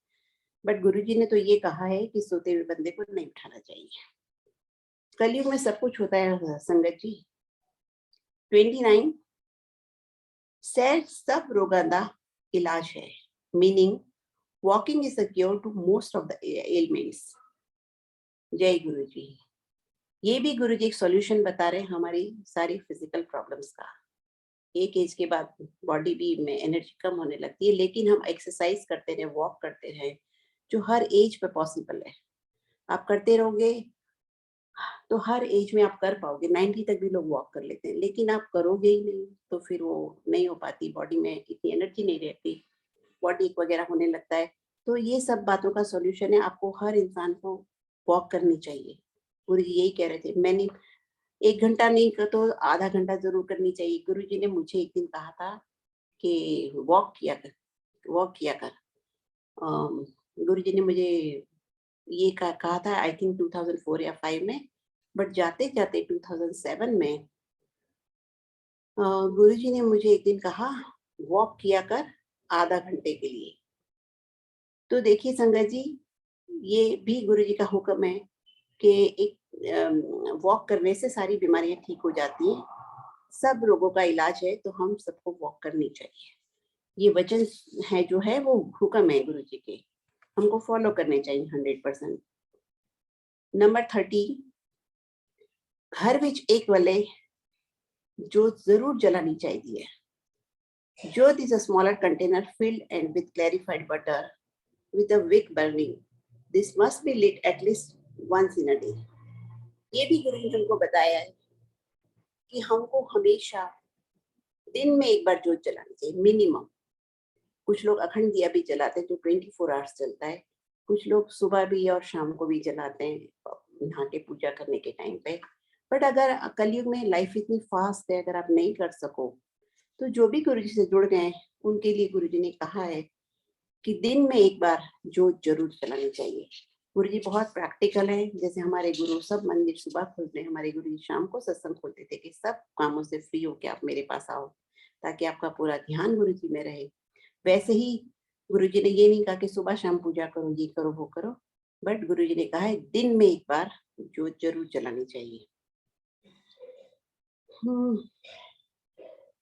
बट गुरुजी ने तो ये कहा है कि सोते हुए बंदे को नहीं उठाना चाहिए। कलयुग में सब कुछ होता है संगत जी। 29, सब रोगों का इलाज है, meaning walking is a cure to most of the ailments. जय गुरु जी। ये भी गुरु जी एक सॉल्यूशन बता रहे हैं हमारी सारी फिजिकल प्रॉब्लम्स का। एक एज के बाद बॉडी भी में एनर्जी कम होने लगती है, लेकिन हम एक्सरसाइज करते रहे, वॉक करते रहे, जो हर एज पे पॉसिबल है। आप करते रहोगे तो हर एज में आप कर पाओगे। 90 तक भी लोग वॉक कर लेते हैं, लेकिन आप करोगे ही नहीं तो फिर वो नहीं हो पाती, बॉडी में इतनी एनर्जी नहीं रहती, बॉडी वगैरह होने लगता है। तो ये सब बातों का सॉल्यूशन है, आपको हर इंसान को वॉक करनी चाहिए। गुरु जी यही कह रहे थे, मैंने 1 घंटा नहीं कर तो आधा घंटा जरूर करनी चाहिए। गुरु जी ने मुझे एक दिन कहा था कि वॉक किया कर, वॉक किया कर। गुरु जी ने मुझे ये कहा था आई थिंक 2004 या 5 में, बट जाते जाते 2007 में गुरु जी ने मुझे एक दिन कहा वॉक किया कर आधा घंटे के लिए। तो देखिए संगत जी, ये भी गुरु जी का हुक्म है कि एक वॉक करने से सारी बीमारियां ठीक हो जाती हैं, सब रोगों का इलाज है, तो हम सबको वॉक करनी चाहिए। ये वचन है जो है वो हुक्म है गुरु जी के, हमको फॉलो करने चाहिए 100%। नंबर 30, घर विच एक वले जोत जरूर जलानी चाहिए। Jyot is a smaller container filled and with clarified butter with a wick burning. This must be lit at least once in a day. ये भी गुरु जी ने हमको बताया है कि हमको हमेशा दिन में एक बार जोत जलानी चाहिए मिनिमम। कुछ लोग अखंड दिया भी जलाते हैं जो 24 आवर्स चलता है, कुछ लोग सुबह भी और शाम को भी जलाते हैं नहा के पूजा करने के टाइम पे। बट अगर कलयुग में लाइफ इतनी फास्ट है, अगर आप नहीं कर सको तो जो भी गुरु जी से जुड़ गए उनके लिए गुरु जी ने कहा है कि दिन में एक बार जोत जरूर जलानी चाहिए। गुरु जी बहुत प्रैक्टिकल है, जैसे हमारे गुरु सब मंदिर सुबह खोलते हैं, हमारे गुरु जी शाम को सत्संग खोलते थे कि सब कामों से फ्री होके आप मेरे पास आओ ताकि आपका पूरा ध्यान गुरु जी में रहे। वैसे ही गुरु जी ने ये नहीं कहा कि सुबह शाम पूजा करो, ये करो वो करो, बट गुरु जी ने कहा है दिन में एक बार जोत जरूर जलानी चाहिए।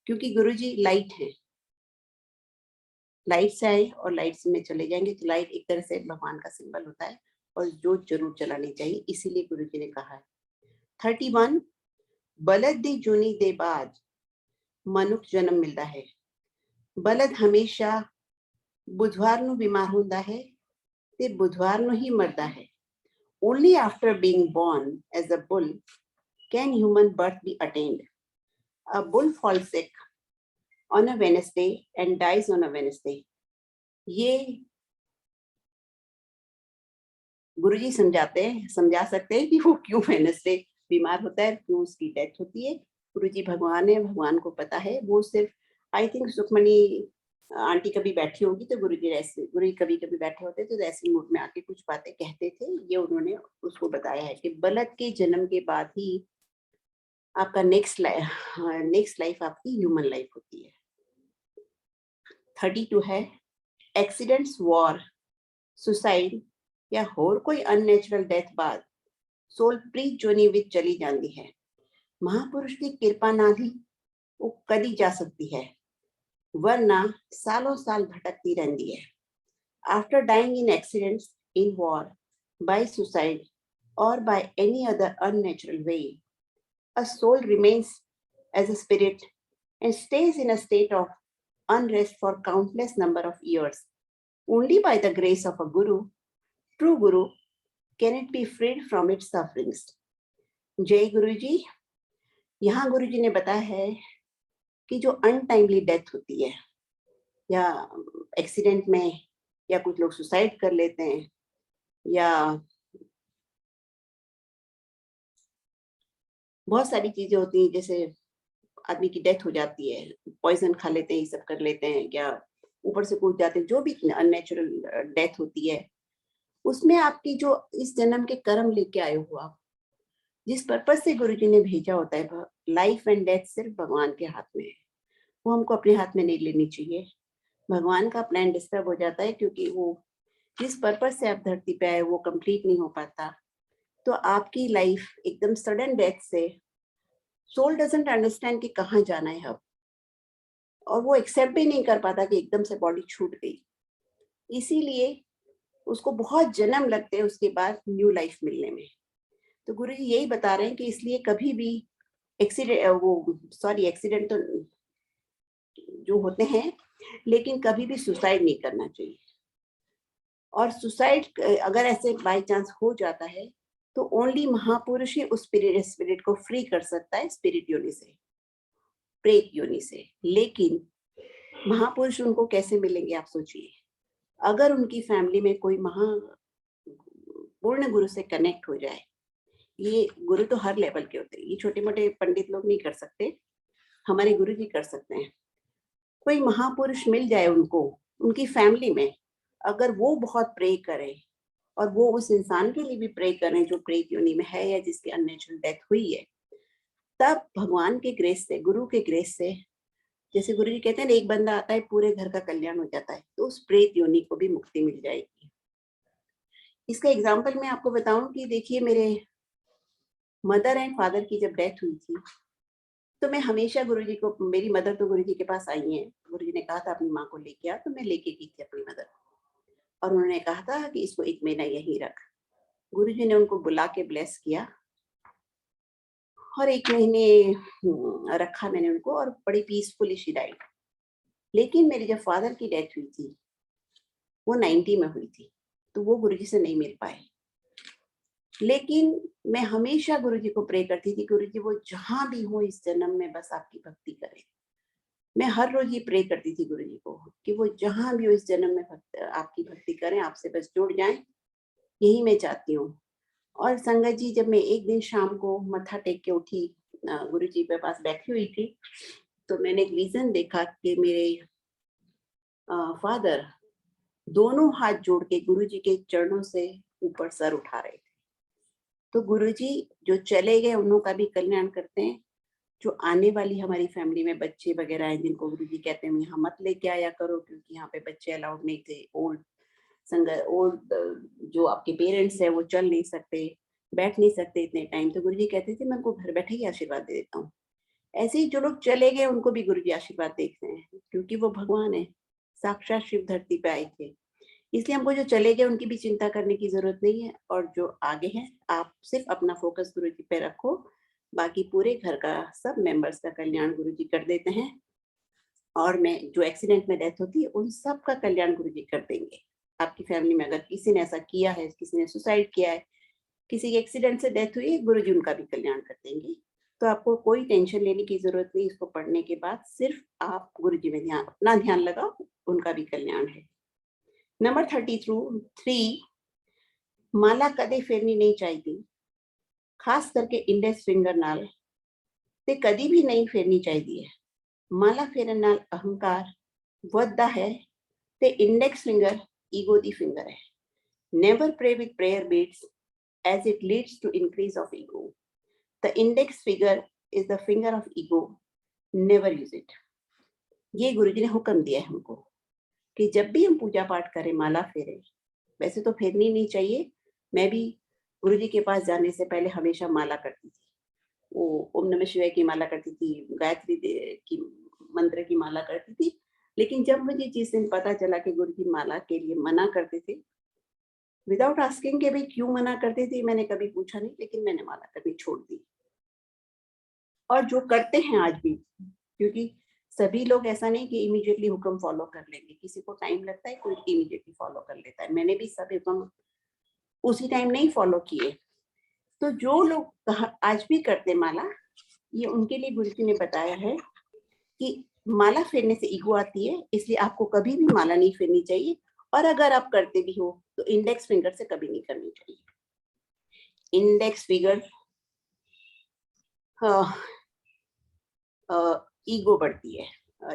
क्योंकि गुरु जी लाइट है, लाइट से आए और लाइट में चले जाएंगे, तो लाइट एक तरह से भगवान का सिंबल होता है और जोत जरूर जलानी चाहिए, इसीलिए गुरु जी ने कहा है। 31, बलद दी जूनी दे बाद मनुख जन्म मिलता है। बलद हमेशा बुधवार ਨੂੰ बीमार ਹੁੰਦਾ है ते बुधवार ਨੂੰ ही मरता है। Only after being born as a bull can human birth be attained. A bull falls sick on a Wednesday and dies on a Wednesday. ये गुरुजी समझा सकते हैं कि वो क्यों वेडनेसडे बीमार होता है, क्यों उसकी डेथ होती है। गुरुजी भगवान है, भगवान को पता है। वो सिर्फ आई थिंक सुखमणि आंटी कभी बैठी होगी तो गुरुजी कभी कभी बैठे होते तो ऐसे मूड में आके कुछ बातें कहते थे, ये उन्होंने उसको बताया है कि बलद के जन्म के बाद ही आपका नेक्स्ट लाइफ आपकी ह्यूमन लाइफ होती है। 32 है, एक्सीडेंट्स, वॉर, सुसाइड या होर कोई अननेचुरल डेथ बाद सोल प्रीत जोनी विच चली जाती है। महापुरुष की कृपा नाल ही वो कदी जा सकती है। वरना सालों साल भटकती रहती है। After dying in accidents, in war, by suicide, or by any other unnatural way, a soul remains as a spirit and stays in a state of unrest for countless number of years. Only by the grace of a guru, true guru, can it be freed from its sufferings. जय गुरु जी। यहाँ गुरु जी ने बताया है कि जो अनटाइमली डेथ होती है या एक्सीडेंट में, या कुछ लोग सुसाइड कर लेते हैं, या बहुत सारी चीजें होती हैं, जैसे आदमी की डेथ हो जाती है, पॉइजन खा लेते हैं, ये सब कर लेते हैं, क्या ऊपर से कूद जाते हैं, जो भी अननेचुरल डेथ होती है, उसमें आपकी जो इस जन्म के कर्म लेके आए हो आप, जिस पर्पज से गुरु जी ने भेजा होता है, लाइफ एंड डेथ सिर्फ भगवान के हाथ में है, वो हमको अपने हाथ में नहीं लेनी चाहिए। भगवान का प्लान डिस्टर्ब हो जाता है क्योंकि वो जिस पर्पज से आप धरती पे आए वो कंप्लीट नहीं हो पाता। तो आपकी लाइफ एकदम सडन डेथ से सोल डजंट अंडरस्टैंड कि कहाँ जाना है अब, और वो एक्सेप्ट भी नहीं कर पाता कि एकदम से बॉडी छूट गई। इसीलिए उसको बहुत जन्म लगते हैं उसके बाद न्यू लाइफ मिलने में। तो गुरु जी यही बता रहे हैं कि इसलिए कभी भी एक्सीडेंट तो जो होते हैं, लेकिन कभी भी सुसाइड नहीं करना चाहिए। और सुसाइड अगर ऐसे बाय चांस हो जाता है तो ओनली महापुरुष ही उस स्पिरिट को फ्री कर सकता है, स्पिरिट योनि से, प्रेत योनि से। लेकिन महापुरुष उनको कैसे मिलेंगे आप सोचिए। अगर उनकी फैमिली में कोई पूर्ण गुरु से कनेक्ट हो जाए, ये गुरु तो हर लेवल के होते हैं, ये छोटे मोटे पंडित लोग नहीं कर सकते, हमारे गुरु जी कर सकते हैं। कोई महापुरुष मिल जाए उनको उनकी फैमिली में, अगर वो बहुत प्रे करे और वो उस इंसान के लिए भी प्रे करें जो प्रेत योनि में है या जिसकी अननेचुरल डेथ हुई है, तब भगवान के ग्रेस से, गुरु के ग्रेस से, जैसे गुरु जी कहते हैं ना, एक बंदा आता है पूरे घर का कल्याण हो जाता है, तो उस प्रेत योनि को भी मुक्ति मिल जाएगी। इसका एग्जाम्पल मैं आपको बताऊं कि देखिए, मेरे मदर एंड फादर की जब डेथ हुई थी तो मैं हमेशा गुरुजी को, मेरी मदर तो गुरुजी के पास आई हैं, गुरुजी ने कहा था अपनी माँ को लेके आ, तो मैं लेके गई थी अपनी मदर को, और उन्होंने कहा था कि इसको 1 महीना यहीं रख। गुरुजी ने उनको बुला के ब्लेस किया और 1 महीने रखा मैंने उनको, और बड़ी पीसफुली शी डाइड। लेकिन मेरी जब फादर की डेथ हुई थी वो 90 में हुई थी, तो वो गुरुजी से नहीं मिल पाए। लेकिन मैं हमेशा गुरुजी को प्रे करती थी, गुरुजी वो जहां भी हो इस जन्म में बस आपकी भक्ति करें। मैं हर रोज ये प्रे करती थी गुरुजी को कि वो जहां भी हो इस जन्म में आपकी भक्ति करें, आपसे बस जुड़ जाएं, यही मैं चाहती हूँ। और संगत जी, जब मैं एक दिन शाम को मत्था टेक के उठी, गुरुजी के पास बैठी हुई थी, तो मैंने एक विजन देखा कि मेरे फादर दोनों हाथ जोड़ के गुरुजी के चरणों से ऊपर सर उठा रहे थे। तो गुरुजी जो चले गए उन्हों का भी कल्याण करते हैं, जो आने वाली हमारी फैमिली में बच्चे वगैरह हैं जिनको गुरुजी कहते हैं यहाँ मत लेके आया करो क्योंकि यहाँ पे बच्चे अलाउड नहीं थे, ओल्ड जो आपके पेरेंट्स है वो चल नहीं सकते, बैठ नहीं सकते इतने टाइम, तो गुरुजी कहते थे मैं उनको घर बैठे ही आशीर्वाद दे देता हूँ। ऐसे ही जो लोग चले गए उनको भी गुरुजी आशीर्वाद देते हैं क्योंकि वो भगवान है, साक्षात शिव धरती पे आए थे। इसलिए हमको जो चले गए उनकी भी चिंता करने की जरूरत नहीं है, और जो आगे हैं आप सिर्फ अपना फोकस गुरुजी पे रखो, बाकी पूरे घर का सब मेंबर्स का कल्याण गुरुजी कर देते हैं। और मैं जो एक्सीडेंट में डेथ होती है उन सब का कल्याण गुरुजी कर देंगे। आपकी फैमिली में अगर किसी ने ऐसा किया है, किसी ने सुसाइड किया है, किसी के एक्सीडेंट से डेथ हुई है, गुरुजी उनका भी कल्याण कर देंगे। तो आपको कोई टेंशन लेने की जरूरत नहीं। इसको पढ़ने के बाद सिर्फ आप गुरुजी में अपना ध्यान लगाओ, उनका भी कल्याण है। नंबर 33, माला कदे फेरनी नहीं चाहिए, खास करके इंडेक्स फिंगर नाल ते कदी भी नहीं फेरनी चाहिए। माला फेरन नाल अहंकार वधदा है ते इंडेक्स फिंगर ईगो दी फिंगर है। Never pray with prayer beads as it leads to increase of ego. The index finger is the finger of ego. Never use it. ये गुरुजी ने हुक्म दिया है हमको कि जब भी हम पूजा पाठ करें माला फेरें। वैसे तो फेरनी नहीं चाहिए, मैं भी गुरुजी के पास जाने से पहले हमेशा माला करती थी। वो ओम नमः शिवाय की माला करती थी, गायत्री की मंत्र की माला करती थी, लेकिन जब मुझे जिस दिन पता चला कि गुरुजी माला के लिए मना करते थे, विदाउट आस्किंग के भी क्यों मना करते थे, मैंने कभी पूछा नहीं, लेकिन मैंने माला करनी छोड़ दी। और जो करते हैं आज भी, क्योंकि सभी लोग ऐसा नहीं कि इमीडिएटली हुक्म फॉलो कर लेंगे, किसी को टाइम लगता है, कोई इमीडिएटली फॉलो कर लेता है। मैंने भी सब हुक्म उसी टाइम नहीं फॉलो किए। तो जो लोग आज भी करते माला, ये उनके लिए गुरुजी ने बताया है कि माला फेरने से ईगो आती है, इसलिए आपको कभी भी माला नहीं फेरनी चाहिए। और अगर आप करते भी हो तो इंडेक्स फिंगर से कभी नहीं करनी चाहिए। इंडेक्स फिंगर ईगो बढ़ती है।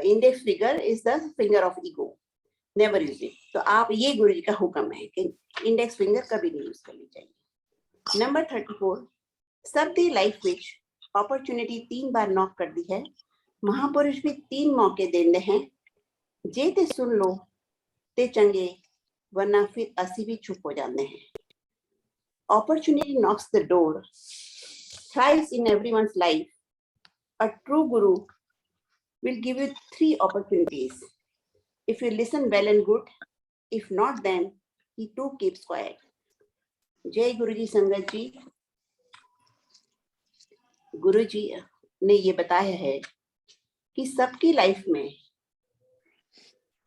Index finger is the finger of ego, never use it. तो आप, ये गुरुजी का हुक्म है कि इंडेक्स फिंगर कभी नहीं यूज करनी चाहिए। नंबर 34, सब दी लाइफ विच अपॉर्चुनिटी 3 बार नॉक कर दी है, महापुरुष भी 3 मौके देंदे हैं, जे ते सुन लो ते चंगे, वरना फिर असी भी चुप हो जाते हैं। Opportunity knocks the door, thrives in everyone's life. A true guru will give you 3 opportunities. If you listen well and good, if not, then he too keeps quiet. जय गुरुजी संगत जी। गुरुजी ने ये बताया है कि सबकी लाइफ में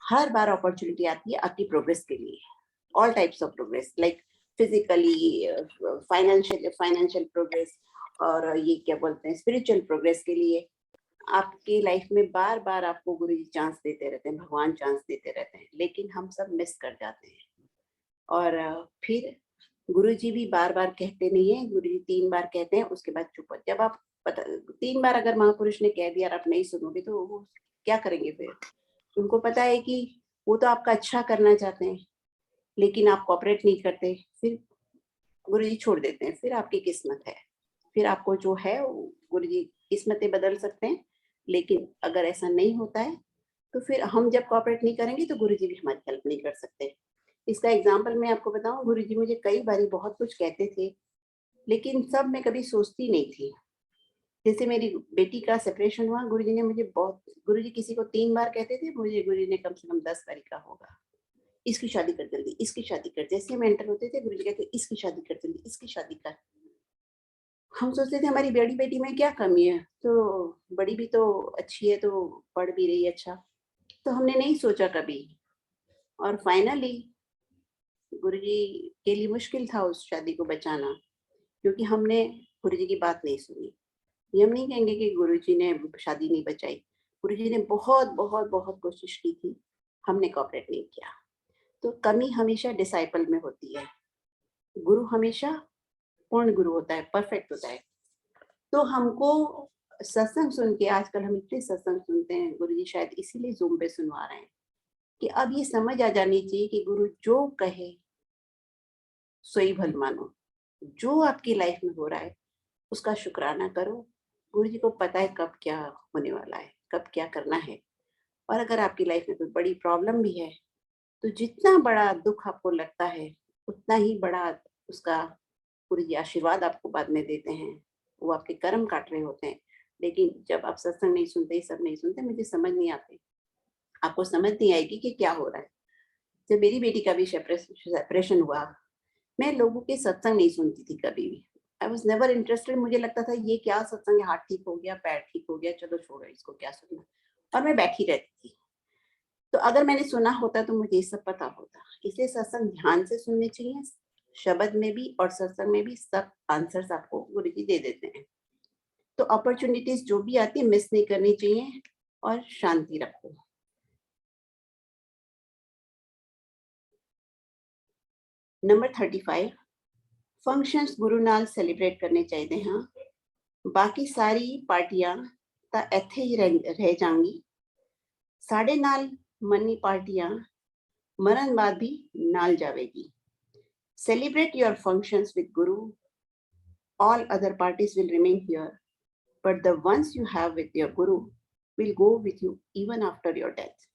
हर बार अपॉर्चुनिटी आती है आपकी प्रोग्रेस के लिए। All types of progress, like physically, financial progress, और ये क्या बोलते हैं, स्पिरिचुअल प्रोग्रेस के लिए आपके लाइफ में बार बार आपको गुरुजी चांस देते रहते हैं, भगवान चांस देते रहते हैं, लेकिन हम सब मिस कर जाते हैं। और फिर गुरुजी भी बार बार कहते नहीं है, गुरुजी 3 बार कहते हैं, उसके बाद चुप। जब आप 3 बार अगर महापुरुष ने कह दिया और आप नहीं सुनोगे तो वो क्या करेंगे फिर? उनको पता है कि वो तो आपका अच्छा करना चाहते हैं, लेकिन आप कोऑपरेट नहीं करते, फिर गुरुजी छोड़ देते हैं। फिर आपकी किस्मत है, फिर आपको जो है गुरुजी किस्मतें बदल सकते हैं, लेकिन अगर ऐसा नहीं होता है तो फिर हम जब कोऑपरेट नहीं करेंगे तो गुरुजी भी हमारी हेल्प नहीं कर सकते। इसका एग्जाम्पल मैं आपको बताऊं, गुरुजी मुझे कई बारी बहुत कुछ कहते थे, लेकिन सब मैं कभी सोचती नहीं थी। जैसे मेरी बेटी का सेपरेशन हुआ, गुरुजी ने मुझे गुरुजी किसी को 3 बार कहते थे, मुझे गुरुजी ने कम से कम 10 बारी कहा होगा, इसकी शादी कर जल्दी, इसकी शादी कर। जैसे हम एंटर होते थे गुरुजी कहते इसकी शादी कर जल्दी, इसकी शादी कर। हम सोचते थे हमारी बड़ी बेटी में क्या कमी है, तो बड़ी भी तो अच्छी है, तो पढ़ भी रही है अच्छा, तो हमने नहीं सोचा कभी। और फाइनली गुरुजी के लिए मुश्किल था उस शादी को बचाना, क्योंकि हमने गुरुजी की बात नहीं सुनी। ये हम नहीं कहेंगे कि गुरुजी ने शादी नहीं बचाई, गुरुजी ने बहुत बहुत बहुत कोशिश की थी, हमने कोऑपरेट नहीं किया। तो कमी हमेशा डिसाइपल में होती है, गुरु हमेशा पूर्ण गुरु होता है, परफेक्ट होता है। तो हमको सत्संग सुन के, आजकल हम इतने सत्संग सुनते हैं, गुरुजी शायद इसीलिए जूम पे सुनवा रहे हैं कि अब ये समझ आ जानी चाहिए कि गुरु जो कहे सोई भल मानो। जो आपकी लाइफ में हो रहा है उसका शुक्राना करो। गुरुजी को पता है कब क्या होने वाला है, कब क्या करना है। और अगर आपकी लाइफ में कोई बड़ी प्रॉब्लम भी है तो जितना बड़ा दुख आपको लगता है उतना ही बड़ा उसका गुरुजी आशीर्वाद आपको बाद में देते हैं। वो आपके कर्म काट रहे होते हैं। लेकिन जब आप सत्संग नहीं सुनते, सब नहीं सुनते, मुझे समझ नहीं आते, आपको समझ नहीं आएगी कि क्या हो रहा है। जब मेरी बेटी का भी सेपरेशन हुआ, मैं लोगों के सत्संग नहीं सुनती थी कभी भी। I was never interested. मुझे लगता था ये क्या सत्संग है, हाथ ठीक हो गया, पैर ठीक हो गया, चलो छोड़ो इसको, क्या सुनना। और मैं बैठी रहती थी। तो अगर मैंने सुना होता तो मुझे ये सब पता होता। इसलिए सत्संग ध्यान से सुनने चाहिए, शब्द में भी और सत्संग में भी सब आंसर्स आपको गुरुजी दे देते हैं। तो अपॉर्चुनिटीज जो भी आती है मिस नहीं करनी चाहिए और शांति रखो। नंबर 35, फंक्शंस गुरु नाल सेलिब्रेट करने चाहिए। हाँ, बाकी सारी पार्टियां ਤਾਂ ਇੱਥੇ ਹੀ ਰਹਿ ਜਾਣਗੀ। ਸਾਡੇ ਨਾਲ मनी पार्टियां मरण बाद भी नाल जावेगी। Celebrate your functions with Guru. All other parties will remain here, but the ones you have with your Guru will go with you even after your death.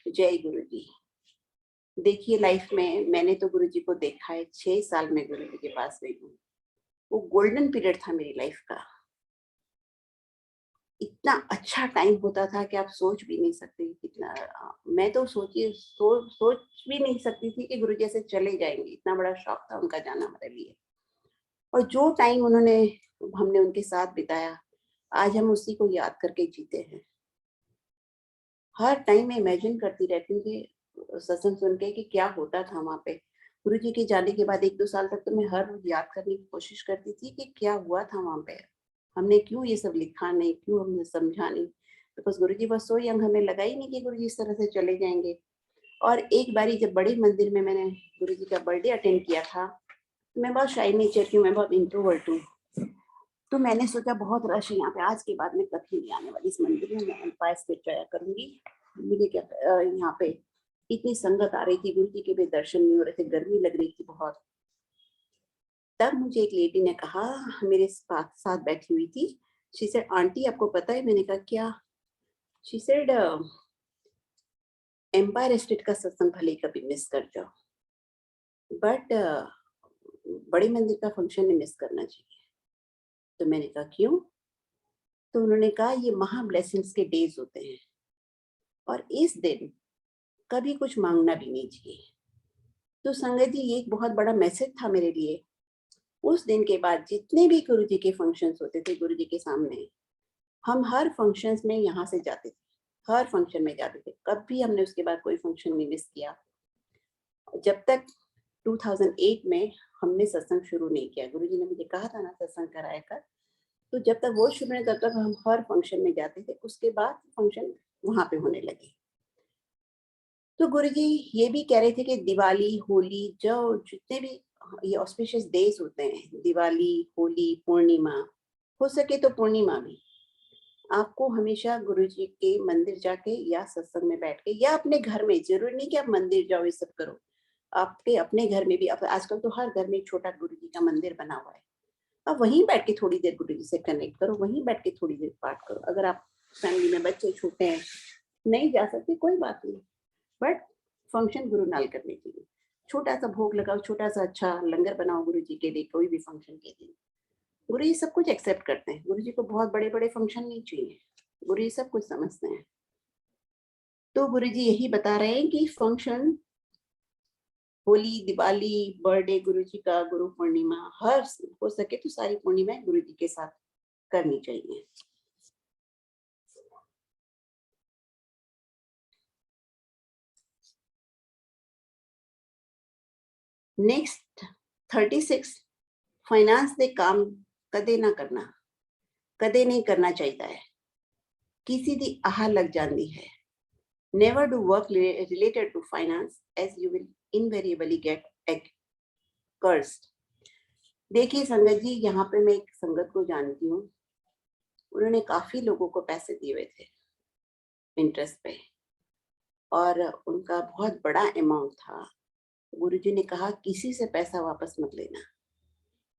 जय गुरु जी। देखिए, लाइफ में मैंने तो गुरुजी को देखा है। 6 साल में गुरुजी के पास गई हूँ। वो गोल्डन पीरियड था मेरी लाइफ का। इतना अच्छा टाइम होता था कि आप सोच भी नहीं सकते कितना। मैं तो सोच भी नहीं सकती थी कि गुरुजी ऐसे चले जाएंगे। इतना बड़ा शौक था उनका जाना हमारे लिए। और जो टाइम हमने उनके साथ बिताया, आज हम उसी को याद करके जीते हैं। हर टाइम मैं इमेजिन करती रहती हूँ कि सत्संग सुन के कि क्या होता था वहाँ पे। गुरुजी के जाने के बाद 1-2 साल तक तो मैं हर रोज याद करने की कोशिश करती थी कि क्या हुआ था वहाँ पे। हमने क्यों ये सब लिखा नहीं, क्यों हमने समझा नहीं। Because Guruji was so young, हमें लगा ही नहीं कि गुरुजी इस तरह से चले जाएँगे। और एक बारी जब बड़े मंदिर में मैंने गुरुजी का बर्थडे अटेंड किया था, तो मैं बहुत शाय नेचर की हूँ, मैं बहुत इंट्रोवर्ट हूँ। तो मैंने सोचा बहुत रश है यहाँ पे, आज के बाद मैं कभी नहीं आने वाली इस मंदिर में, मैं एम्पायर स्टेट जाया करूंगी। मुझे क्या यहाँ पे इतनी संगत आ रही थी, गुरुजी के भी दर्शन नहीं हो रहे थे, गर्मी लग रही थी बहुत। तब मुझे एक लेडी ने कहा, मेरे साथ बैठी हुई थी, शी सेड आंटी आपको पता है? मैंने कहा क्या? शी सेड एम्पायर स्टेट का सत्संग भले कभी मिस कर जाओ, बट बड़े मंदिर का फंक्शन नहीं मिस करना चाहिए। तो मैंने कहा क्यों? तो उन्होंने कहा ये महा ब्लेसिंग्स के डेज होते हैं और इस दिन कभी कुछ मांगना भी नहीं चाहिए। तो संगत जी, ये एक बहुत बड़ा मैसेज था मेरे लिए। उस दिन के बाद जितने भी गुरुजी के फंक्शंस होते थे गुरुजी के सामने, हम हर फंक्शंस में यहाँ से जाते थे, हर फंक्शन में जाते थे। कभी हमने उसके बाद कोई फंक्शन नहीं मिस किया। जब तक 2008 में हमने सत्संग शुरू नहीं किया, गुरुजी ने मुझे कहा था ना सत्संग कराया कर, तो जब तक वो शुरू नहीं तब तक हम हर फंक्शन में जाते थे। उसके बाद फंक्शन वहां पे होने लगे। तो गुरुजी ये भी कह रहे थे कि दिवाली, होली, जो जितने भी ये ऑस्पिशियस डेज होते हैं, दिवाली, होली, पूर्णिमा, हो सके तो पूर्णिमा भी, आपको हमेशा गुरुजी के मंदिर जाके या सत्संग में बैठ के या अपने घर में, जरूरी नहीं कि आप मंदिर जाओ ये सब करो, आपके अपने घर में भी, आजकल तो हर घर में एक छोटा गुरुजी का मंदिर बना हुआ है, आप वहीं बैठ के थोड़ी देर गुरुजी से कनेक्ट करो, वहीं बैठ के थोड़ी देर पाठ करो। अगर आप फैमिली में बच्चे छोटे हैं, नहीं जा सकते, कोई बात नहीं, बट फंक्शन गुरु नाल करने चाहिए। छोटा सा भोग लगाओ, छोटा सा अच्छा लंगर बनाओ गुरु जी के लिए, कोई भी फंक्शन के दिन। गुरु जी सब कुछ एक्सेप्ट करते हैं, गुरु जी को बहुत बड़े बड़े फंक्शन नहीं चाहिए, गुरु जी सब कुछ समझते हैं। तो गुरु जी यही बता रहे हैं कि फंक्शन, होली, दिवाली, बर्थडे गुरु जी का, गुरु पूर्णिमा, हर हो सके तो सारी पूर्णिमा गुरु जी के साथ करनी चाहिए। नेक्स्ट 36, फाइनेंस ਦੇ काम कदे ना करना, कदे नहीं करना चाहिए है, किसी दी आह लग जाती है। Never do work related to finance as you will invariably get cursed. देखिए संगत जी, यहाँ पे मैं एक संगत को जानती हूँ, उन्होंने काफी लोगों को पैसे दिए हुए थे इंटरेस्ट पे, और उनका बहुत बड़ा अमाउंट था। गुरुजी ने कहा किसी से पैसा वापस मत लेना,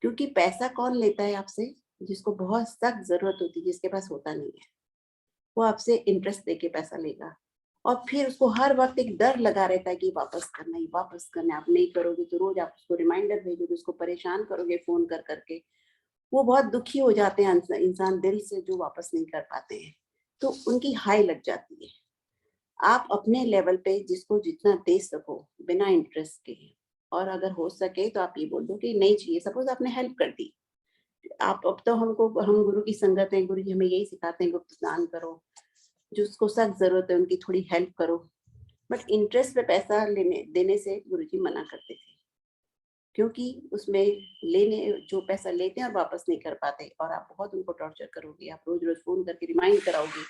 क्योंकि पैसा कौन लेता है आपसे? जिसको बहुत सख्त जरूरत होती है, जिसके पास होता नहीं है, वो आपसे इंटरेस्ट देके पैसा लेगा, और फिर उसको हर वक्त एक डर लगा रहता है कि वापस करना ही वापस करना। आप नहीं करोगे तो रोज आप उसको रिमाइंडर भेजोगे, उसको परेशान करोगे फोन कर करके, वो बहुत दुखी हो जाते हैं इंसान दिल से, जो वापस नहीं कर पाते हैं, तो उनकी हाई लग जाती है। आप अपने लेवल पे जिसको जितना दे सको बिना इंटरेस्ट के, और अगर हो सके तो आप ये बोल दो कि नहीं चाहिए। सपोज आपने हेल्प कर दी, आप अब तो हम गुरु की संगत है, गुरु जी हमें यही सिखाते हैं गुप्त दान करो, जिसको सख्त जरूरत है उनकी थोड़ी हेल्प करो, बट इंटरेस्ट पे पैसा लेने देने से गुरुजी मना करते थे, क्योंकि उसमें लेने जो पैसा लेते हैं और वापस नहीं कर पाते, और आप बहुत उनको टॉर्चर करोगे, आप रोज रोज फोन करके रिमाइंड कराओगे,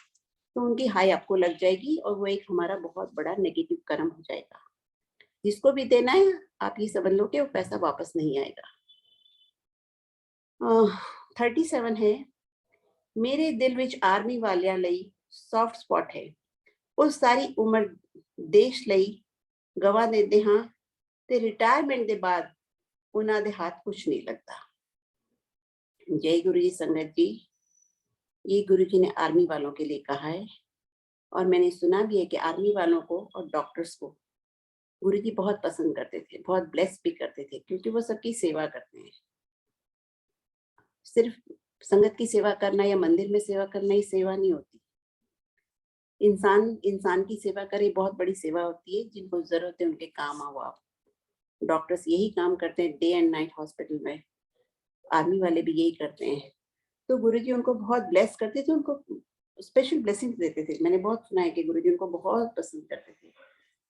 तो उनकी हाई आपको लग जाएगी, और वो एक हमारा बहुत बड़ा नेगेटिव कर्म हो जाएगा। जिसको भी देना है आप ये समझ लो कि वो पैसा वापस नहीं आएगा। 37 है, मेरे दिल विच आर्मी वालियां ਲਈ सॉफ्ट स्पॉट है, ਉਹ ਸਾਰੀ ਉਮਰ ਦੇਸ਼ ਲਈ ਗਵਾ ਦਿੰਦੇ ਹਾਂ ਤੇ रिटायरमेंट ਦੇ बाद ਉਹਨਾਂ ਦੇ हाथ कुछ नहीं लगता। जय गुरु जी संगत जी, ये गुरु जी ने आर्मी वालों के लिए कहा है, और मैंने सुना भी है कि आर्मी वालों को और डॉक्टर्स को गुरु जी बहुत पसंद करते थे, बहुत ब्लेस भी करते थे, क्योंकि वो सबकी सेवा करते हैं। सिर्फ संगत की सेवा करना या मंदिर में सेवा करना ही सेवा नहीं होती। इंसान की सेवा करे बहुत बड़ी सेवा होती है। जिनको जरूरत है उनके काम आओ आप। डॉक्टर्स यही काम करते हैं डे एंड नाइट हॉस्पिटल में, आर्मी वाले भी यही करते हैं। तो गुरुजी उनको बहुत ब्लेस करते थे, उनको स्पेशल ब्लेसिंग्स देते थे। मैंने बहुत सुना है कि गुरुजी उनको बहुत पसंद करते थे।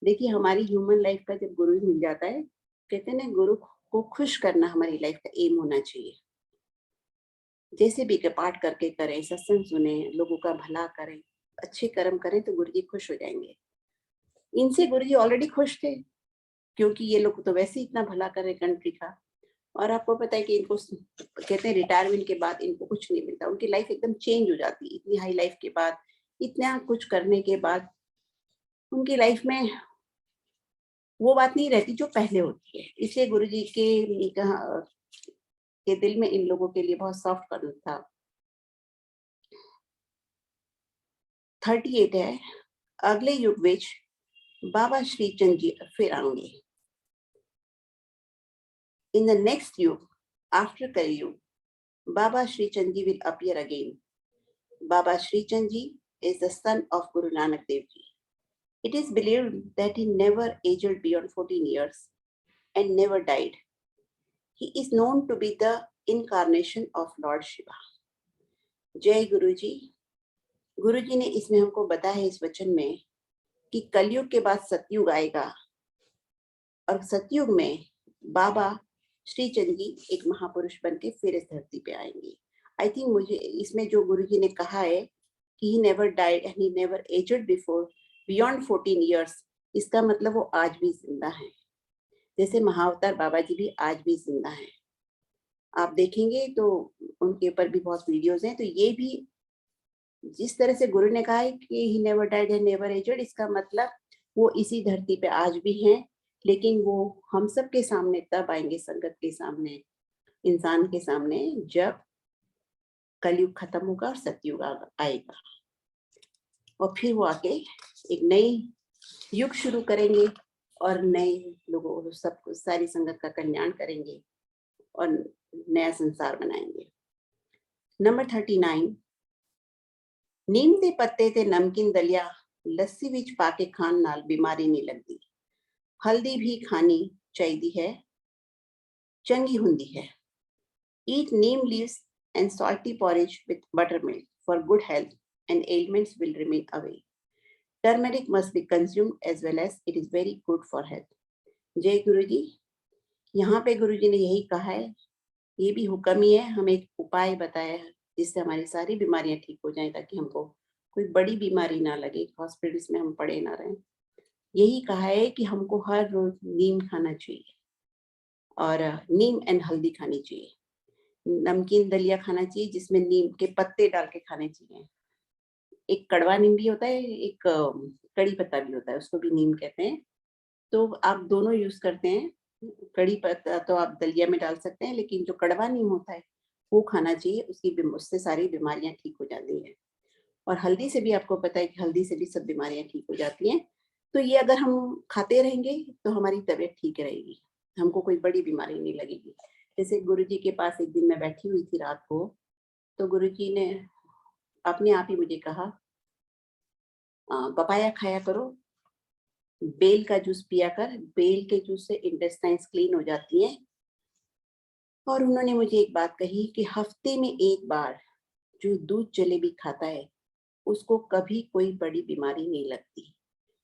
देखिए हमारी ह्यूमन लाइफ का जब गुरु मिल जाता है, कहते हैं ना गुरु को खुश करना हमारी लाइफ का एम होना चाहिए। जैसे भी पाठ करके करें, सत्संग सुने, लोगों का भला करें, अच्छे कर्म करें तो गुरुजी खुश हो जाएंगे। इनसे गुरुजी ऑलरेडी खुश थे, क्योंकि ये लोग तो वैसे ही इतना भला कर रहे कंट्री का। और आपको पता है कि इनको कहते हैं रिटायरमेंट के बाद इनको कुछ नहीं मिलता, उनकी लाइफ एकदम चेंज हो जाती है। इतनी हाई लाइफ के बाद, इतना कुछ करने के बाद उनकी लाइफ में वो बात नहीं रहती जो पहले होती है। इसलिए गुरुजी के दिल में इन लोगों के लिए बहुत सॉफ्ट कर्म था। 38 है, अगले युग विच बाबा श्री चंद जी फिर आएंगे। In the next yuga, after Kali Yuga, Baba Sri Chand Ji will appear again. Baba Sri Chand Ji is the son of Guru Nanak Dev Ji. It is believed that he never aged beyond 14 years and never died. He is known to be the incarnation of Lord Shiva. जय गुरु जी। गुरु जी ने इसमें हमको बताया है इस वचन में कि कलयुग के बाद सतयुग आएगा और सतयुग में बाबा श्री चंद जी एक महापुरुष बन के फिर इस धरती पे आएंगे। आई थिंक मुझे इसमें जो गुरुजी ने कहा है कि he never died and he never aged before beyond 14 years, इसका मतलब वो आज भी जिंदा है। जैसे महाअवतार बाबा जी भी आज भी जिंदा है। आप देखेंगे तो उनके ऊपर भी बहुत वीडियोज हैं। तो ये भी जिस तरह से गुरु ने कहा है कि he never died and never aged, इसका मतलब वो इसी धरती पे आज भी हैं, लेकिन वो हम सब के सामने तब आएंगे, संगत के सामने, इंसान के सामने, जब कलयुग खत्म होगा और सतयुग आएगा। और फिर वो आके एक नई युग शुरू करेंगे और नए लोगों को सबको सारी संगत का कल्याण करेंगे और नया संसार बनाएंगे। नंबर 39, नीम दे पत्ते ते नमकीन दलिया लस्सी विच पाके खान नाल बीमारी नहीं लगती। हल्दी भी खानी चाहिए है, चंगी हुंदी है। Eat neem leaves and salty porridge with buttermilk for good health and ailments will remain away. Turmeric must be consumed as well as it is very good for health. जय गुरु जी। यहाँ पे गुरु जी ने यही कहा है, ये भी हुक्म ही है, हमें एक उपाय बताया है जिससे हमारी सारी बीमारियां ठीक हो जाएं, ताकि हमको कोई बड़ी बीमारी ना लगे, हॉस्पिटल्स में हम पड़े ना रहें। यही कहा है कि हमको हर रोज नीम खाना चाहिए और नीम एंड हल्दी खानी चाहिए। नमकीन दलिया खाना चाहिए जिसमें नीम के पत्ते डाल के खाने चाहिए। एक कड़वा नीम भी होता है, एक कड़ी पत्ता भी होता है, उसको भी नीम कहते हैं। तो आप दोनों यूज करते हैं। कड़ी पत्ता तो आप दलिया में डाल सकते हैं, लेकिन जो कड़वा नीम होता है वो खाना चाहिए। उससे सारी बीमारियां ठीक हो जाती हैं। और हल्दी से भी आपको पता है कि हल्दी से भी सब बीमारियां ठीक हो जाती हैं। तो ये अगर हम खाते रहेंगे तो हमारी तबीयत ठीक रहेगी, हमको कोई बड़ी बीमारी नहीं लगेगी। जैसे गुरुजी के पास एक दिन मैं बैठी हुई थी रात को, तो गुरुजी ने अपने आप ही मुझे कहा पपाया खाया करो, बेल का जूस पिया कर, बेल के जूस से इंटेस्टाइन्स क्लीन हो जाती हैं। और उन्होंने मुझे एक बात कही कि हफ्ते में एक बार जो दूध जलेबी खाता है उसको कभी कोई बड़ी बीमारी नहीं लगती।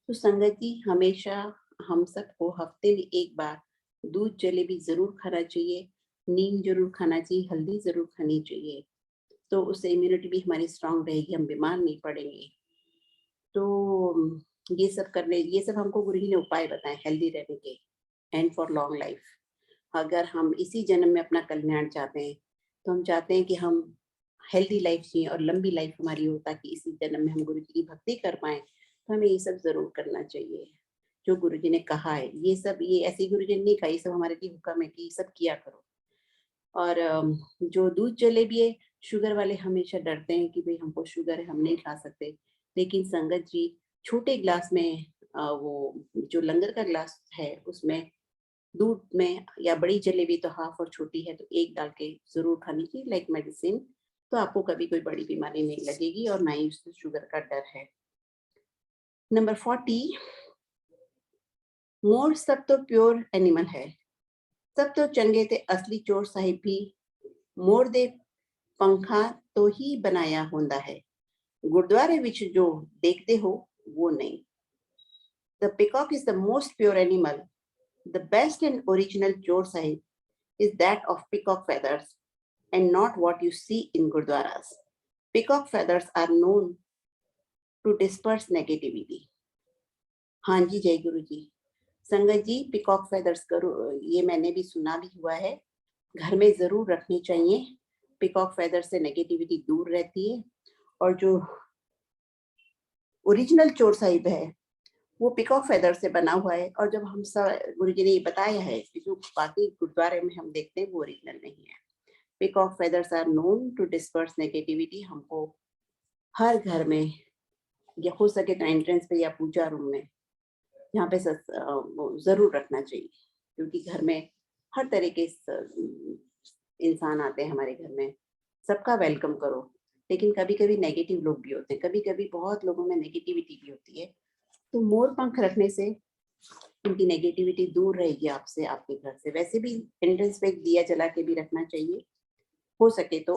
तो संगत जी, हमेशा हम सबको हफ्ते में एक बार दूध जलेबी जरूर खाना चाहिए, नीम जरूर खाना चाहिए, हल्दी जरूर खानी चाहिए। तो उससे इम्यूनिटी भी हमारी स्ट्रांग रहेगी, हम बीमार नहीं पड़ेंगे। तो ये सब हमको गुरु जी ने उपाय बताए हेल्दी रहने के एंड फॉर लॉन्ग लाइफ। अगर हम इसी जन्म में अपना कल्याण चाहते हैं तो हम चाहते हैं कि हम हेल्दी लाइफ चाहिए और लंबी लाइफ हमारी हो, ताकि इसी जन्म में हम गुरु जी की भक्ति कर पाए। तो हमें ये सब जरूर करना चाहिए जो गुरु जी ने कहा है। ये ऐसे गुरु जी ने नहीं कहा, ये सब हमारे लिए हुक्म है कि ये सब किया करो। और जो दूध जलेबी है, शुगर वाले हमेशा डरते हैं कि भाई हमको शुगर है, हम नहीं खा सकते। लेकिन संगत जी, छोटे ग्लास में वो जो लंगर का ग्लास है उसमें दूध में, या बड़ी जलेबी तो हाफ और छोटी है तो एक डाल के जरूर खानी चाहिए, लाइक मेडिसिन। तो आपको कभी कोई बड़ी बीमारी नहीं लगेगी और ना ही उससे शुगर का डर है। नंबर 40, मोर सब तो प्योर एनिमल है, सब तो चंगे ते असली चोर साहिब भी, मोर दे पंखा तो ही बनाया होंदा है, गुरुद्वारे विच जो देखते हो वो नहीं। The peacock is the most pure animal. The best and original chor sahib is that of peacock feathers and not what you see in gurdwaras. Peacock feathers are known to disperse negativity. हाँ जी, जय गुरु जी। संगत जी, पिकॉक फेदर्स करो, ये मैंने भी सुना भी हुआ है, घर में जरूर रखनी चाहिए। पिकॉक फेदर से नेगेटिविटी दूर रहती है। और जो ओरिजिनल चोर साहिब है वो पिकॉक फेदर से बना हुआ है। और जब हम सब गुरु जी ने ये बताया है कि जो बाकी गुरुद्वारे में हम देखते हैं वो ओरिजिनल नहीं है। Peacock feathers are known to disperse negativity. हमको हर घर में या हो सके तो एंट्रेंस पे या पूजा रूम में यहाँ पे जरूर रखना चाहिए, क्योंकि घर में हर तरह के इंसान आते हैं हमारे घर में, सबका वेलकम करो। लेकिन कभी कभी नेगेटिव लोग भी होते हैं, कभी कभी बहुत लोगों में नेगेटिविटी भी होती है। तो मोर पंख रखने से उनकी नेगेटिविटी दूर रहेगी आपसे, आपके घर से। वैसे भी एंट्रेंस पे दिया जला के भी रखना चाहिए, हो सके तो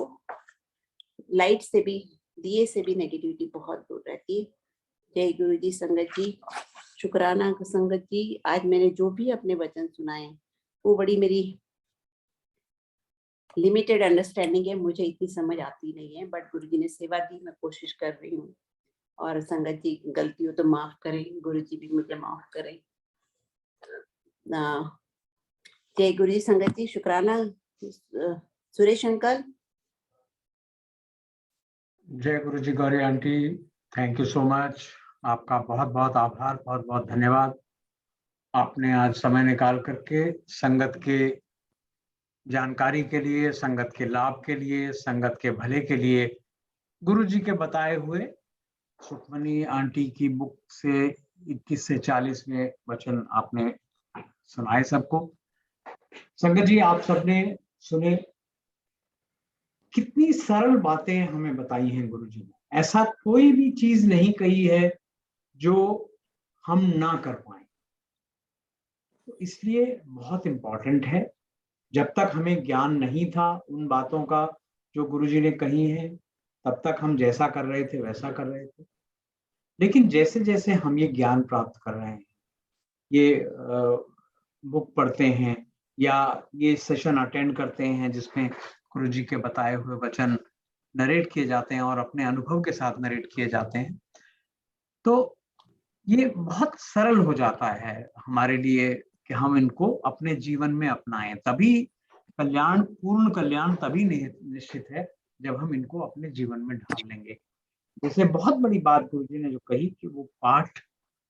लाइट से भी, दिए से भी नेगेटिविटी बहुत दूर रहती है। जय गुरु जी। संगत जी, शुक्राना संगत जी, आज मैंने जो भी अपने वचन सुनाए वो बड़ी मेरी लिमिटेड अंडरस्टैंडिंग है, मुझे इतनी समझ आती नहीं है, बट गुरु जी ने सेवा दी, मैं कोशिश कर रही हूँ। और संगत जी गलती हो तो माफ करें, गुरु जी भी मुझे माफ करें। जय गुरु जी। संगत जी, शुक्राना। सुरेश अंकल। जय गुरु जी। Gauri aunty, thank you so much. आपका बहुत बहुत आभार, बहुत बहुत धन्यवाद। आपने आज समय निकाल करके संगत के जानकारी के लिए, संगत के लाभ के लिए, संगत के भले के लिए गुरु जी के बताए हुए सुखमनी आंटी की बुक से 21 से 40 में वचन आपने सुनाए सबको। संगत जी, आप सबने सुने, कितनी सरल बातें हमें बताई हैं गुरु जी ने। ऐसा कोई भी चीज नहीं कही है जो हम ना कर पाए। तो इसलिए बहुत इंपॉर्टेंट है, जब तक हमें ज्ञान नहीं था उन बातों का जो गुरुजी ने कही है, तब तक हम जैसा कर रहे थे वैसा कर रहे थे। लेकिन जैसे जैसे हम ये ज्ञान प्राप्त कर रहे हैं, ये बुक पढ़ते हैं या ये सेशन अटेंड करते हैं जिसमें गुरुजी के बताए हुए वचन नरेट किए जाते हैं और अपने अनुभव के साथ नरेट किए जाते हैं, तो ये बहुत सरल हो जाता है हमारे लिए कि हम इनको अपने जीवन में अपनाएं। तभी कल्याण, पूर्ण कल्याण तभी निश्चित है जब हम इनको अपने जीवन में ढाल लेंगे। जैसे बहुत बड़ी बात गुरुजी ने जो कही कि वो पाठ,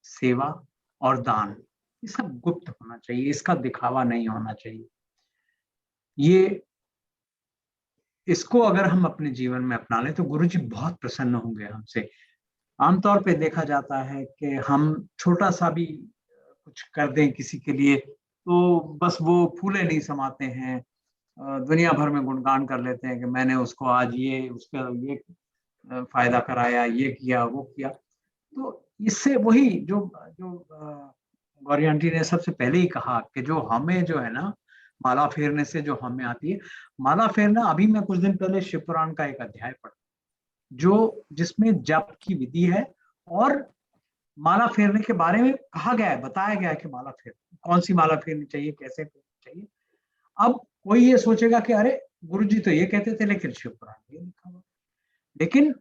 सेवा और दान, ये सब गुप्त होना चाहिए, इसका दिखावा नहीं होना चाहिए। ये इसको अगर हम अपने जीवन में अपना लें तो गुरुजी बहुत प्रसन्न होंगे हमसे। आमतौर पे देखा जाता है कि हम छोटा सा भी कुछ कर दें किसी के लिए तो बस वो फूले नहीं समाते हैं, दुनिया भर में गुणगान कर लेते हैं कि मैंने उसको आज ये, उसका ये फायदा कराया, ये किया, वो किया। तो इससे वही जो जो गौरी आंटी ने सबसे पहले ही कहा कि जो हमें जो है ना, माला फेरने से जो हमें आती है, माला फेरना, अभी मैं कुछ दिन पहले शिव पुराण का एक अध्याय पढ़ा जो जिसमें जप की विधि है और माला फेरने के बारे में कहा गया है, बताया गया है कि माला फेर, कौन सी माला फेरनी चाहिए, कैसे फेरनी चाहिए। अब कोई ये सोचेगा कि अरे गुरुजी तो ये कहते थे लेकिन शिव पुराण में ये लिखा हुआ, लेकिन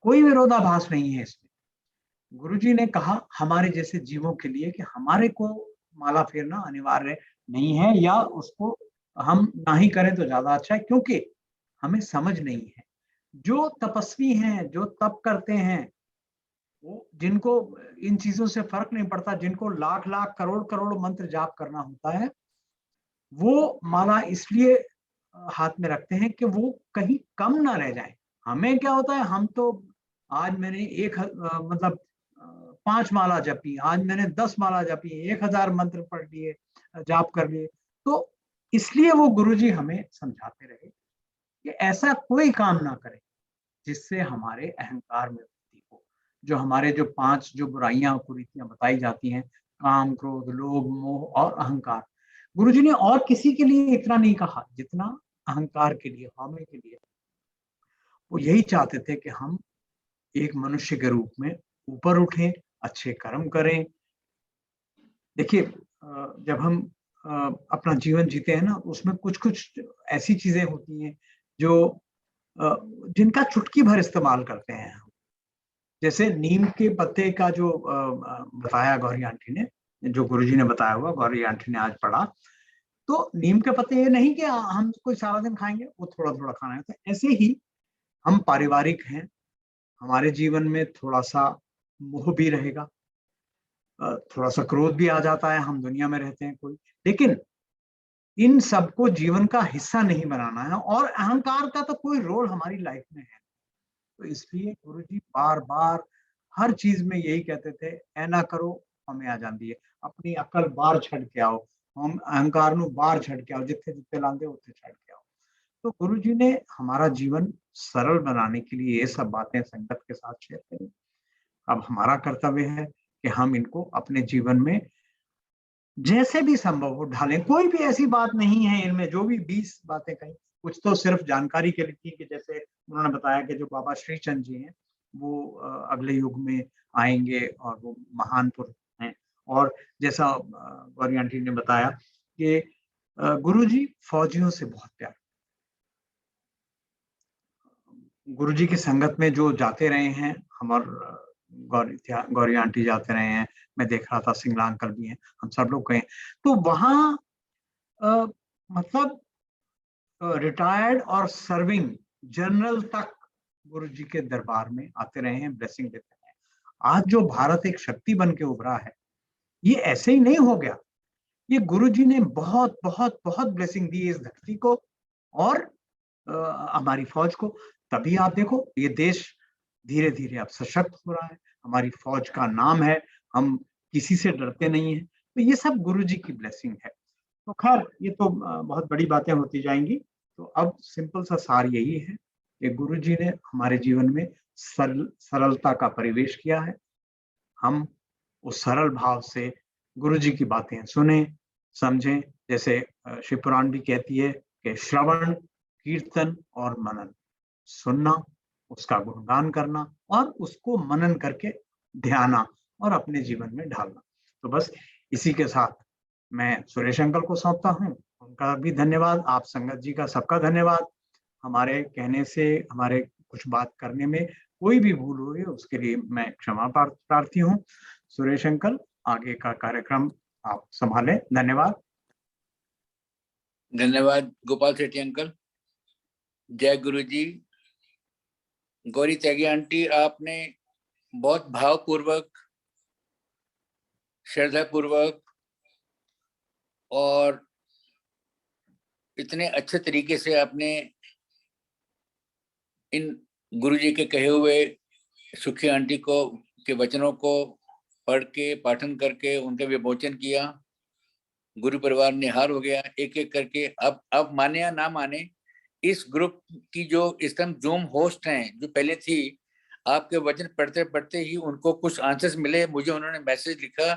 कोई विरोधाभास नहीं है इसमें। गुरुजी ने कहा हमारे जैसे जीवों के लिए कि हमारे को माला फेरना अनिवार्य नहीं है, या उसको हम ना ही करें तो ज्यादा अच्छा है, क्योंकि हमें समझ नहीं है। जो तपस्वी हैं, जो तप करते हैं, वो जिनको इन चीजों से फर्क नहीं पड़ता, जिनको लाख लाख करोड़ करोड़ मंत्र जाप करना होता है, वो माला इसलिए हाथ में रखते हैं कि वो कहीं कम ना रह जाए। हमें क्या होता है, हम तो आज मैंने मतलब 5 माला जपी, आज मैंने 10 माला जपी, 1000 मंत्र पढ़ लिए, जाप कर लिए। तो इसलिए वो गुरुजी हमें समझाते रहे कि ऐसा कोई काम ना करें जिससे हमारे अहंकार में वृद्धि हो। जो हमारे जो 5 जो बुराइयां कुरीतियां बताई जाती हैं, काम, क्रोध, लोभ, मोह और अहंकार, गुरुजी ने और किसी के लिए इतना नहीं कहा जितना अहंकार के लिए, हमें के लिए। वो यही चाहते थे कि हम एक मनुष्य के रूप में ऊपर उठें, अच्छे कर्म करें। देखिए जब हम अपना जीवन जीते हैं ना, उसमें कुछ-कुछ ऐसी चीज़ें होती हैं जो जिनका चुटकी भर इस्तेमाल करते हैं हम। जैसे नीम के पत्ते का जो बताया गौरी आंटी ने, जो गुरुजी ने बताया हुआ, गौरी आंटी ने आज पढ़ा, तो नीम के पत्ते ये नहीं कि हम कोई सारा दिन खाएँगे, वो थोड़ा-थोड़ा खाना है। तो ऐसे ही हम पारिवारिक हैं, हमारे जीवन में थोड़ा-सा मोह भी रहेगा, थोड़ा-सा क्रोध भी आ जाता है, हम दुनिया में रहते हैं कोई, लेकिन इन सबको जीवन का हिस्सा नहीं बनाना है और अहंकार का तो कोई रोल हमारी लाइफ में है। तो इसलिए गुरुजी बार-बार हर चीज़ में यही कहते थे, "ऐ ना करो, हमें आ जांदी है। अपनी अकल बाहर छड्ड के आओ, हम अहंकार नू बाहर छड्ड के आओ, जिथे-जिथे लांदे उत्थे छड्ड के आओ।" तो गुरुजी ने हमारा जीवन सरल बनाने के लिए ये सब बातें संगत के साथ शेयर करी। अब हमारा कर्तव्य है कि हम इनको अपने जीवन में जैसे भी संभव हो ढालें। कोई भी ऐसी बात नहीं है इनमें, जो भी 20 बातें कही, कुछ तो सिर्फ जानकारी के लिए थी कि जैसे उन्होंने बताया कि जो बाबा श्रीचंद जी हैं, वो अगले युग में आएँगे और वो महान पुरुष हैं। और जैसा गौरी आंटी ने बताया कि गुरुजी फौजियों से बहुत प्यार, गुरुजी की संगत में जो जाते रहे हैं, गौरी आंटी जाते रहे हैं, मैं देख रहा था सिंगला अंकल भी हैं, हम सब लोग गए। तो वहाँ अ, मतलब रिटायर्ड और सर्विंग जनरल तक गुरुजी के दरबार में आते रहे हैं, ब्लेसिंग लेते रहे हैं। आज जो भारत एक शक्ति बन के उभरा है, ये ऐसे ही नहीं हो गया। ये गुरुजी ने बहुत, बहुत, बहुत ब्लेसिंग दी इस धरती को और हमारी फौज को। तभी आप देखो ये देश धीरे-धीरे अब सशक्त हो रहा है। हमारी फौज का नाम है, हम किसी से डरते नहीं हैं। तो ये सब गुरुजी की ब्लेसिंग है। तो खैर ये तो बहुत बड़ी बातें होती जाएँगी। तो अब सिंपल सा सार यही है कि गुरुजी ने हमारे जीवन में सरलता का परिवेश किया है। हम उस सरल भाव से गुरुजी की बातें सुनें, समझें। जैसे शिव पुराण भी कहती है कि श्रवण, कीर्तन और मनन। सुनना, उसका गुणगान करना और उसको मनन करके ध्याना और अपने जीवन में ढालना। तो बस इसी के साथ मैं सुरेश अंकल को सौंपता हूँ। उनका भी धन्यवाद, आप संगत जी का सबका धन्यवाद। हमारे कहने से, हमारे कुछ बात करने में कोई भी भूल हुई है उसके लिए मैं क्षमा प्रार्थी हूँ। सुरेश अंकल, आगे का कार्यक्रम आप सँभालें। धन्यवाद। धन्यवाद गोपाल सेठी अंकल। जय गुरु जी। गौरी त्यागी आंटी, आपने बहुत भावपूर्वक, श्रद्धा पूर्वक और इतने अच्छे तरीके से आपने इन गुरु जी के कहे हुए सुखी आंटी को के वचनों को पढ़ के, पाठन करके उनका विमोचन किया। गुरु परिवार निहार हो गया एक एक करके। अब माने या ना माने, इस ग्रुप की जो इस टाइम जूम होस्ट हैं, जो पहले थी, आपके वचन पढ़ते पढ़ते ही उनको कुछ आंसर्स मिले। मुझे उन्होंने मैसेज लिखा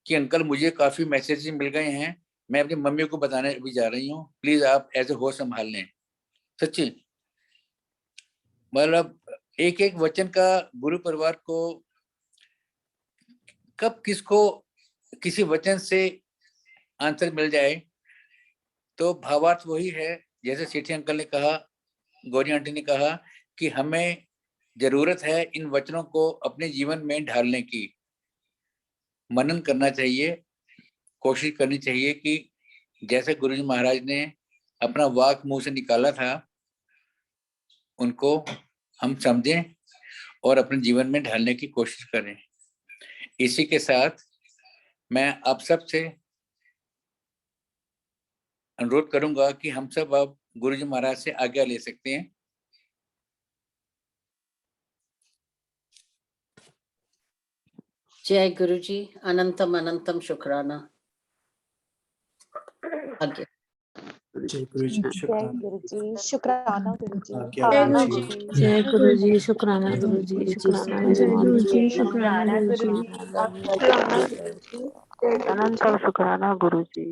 कि अंकल मुझे काफी मैसेज मिल गए हैं, मैं अपनी मम्मी को बताने भी जा रही हूँ, प्लीज आप एज ए होस्ट संभाल लें। सच्ची मतलब एक एक वचन का गुरु परिवार को कब किसको किसी वचन से आंसर मिल जाए। तो भावार्थ वही है, जैसे सेठी अंकल ने कहा, गौरी आंटी ने कहा कि हमें जरूरत है इन वचनों को अपने जीवन में ढालने की। मनन करना चाहिए, कोशिश करनी चाहिए कि जैसे गुरुजी महाराज ने अपना वाक मुंह से निकाला था, उनको हम समझें और अपने जीवन में ढालने की कोशिश करें। इसी के साथ मैं आप सब से अनुरोध करूंगा कि हम सब अब गुरुजी महाराज से आज्ञा ले सकते हैं। जय गुरु जी। अनंतम अनंतम शुक्राना। आज्ञा। जय गुरु जी, हाँ। शुक्राना। गुरु जी, शुक्राना गुरु जी, आज्ञा शुक्राना गुरु गुरु जी। जी, जय गुरु जी, शुक्राना गुरु जी, शुक्राना जय गुरु जी, शुक्राना गुरु जी, शुक्राना गुरु जी, अनंतम शुक्राना गुरु जी,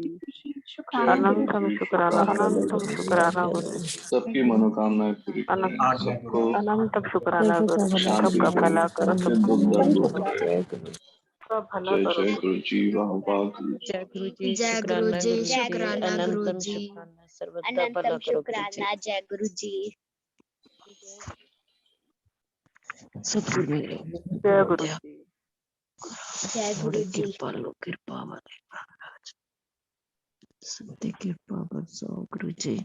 शुक्राना गुरु अनंतम जी, शुक्राना, अनंतम शुक्राना गुरु जी, सबकी मनोकामनाएं पूरी करें, आज्ञा सबको अनंतम शुक्राना गुरु जी, शांति सबका दे, भला करो, सबके सबका दुख भला दर्द करो, मिटाए। सबका भला जय करो जय गुरु गुरु जी, वाह वाह गुरु जी। जय गुरु जी, जय गुरु शुक्राना जी, गुरु जी, शुक्राना गुरु अनंतम जी, शुक्राना, सर्वदा भला अनंतम करो गुरु जी। शुक्राना जय गुरु जी। सतगुरु जय गुरु जी। जय गुरु बड़ी जी। कृपा लो, कृपा वाले महाराज, सत्य कृपा बरसो गुरु जी।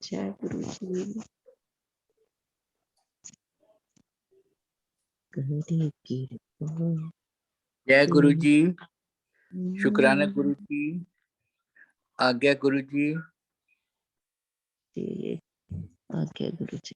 जय गुरु जी, करी कृपा जय गुरु जी, शुक्राना गुरु जी, आज्ञा गुरु जी। आज्ञा गुरु जी।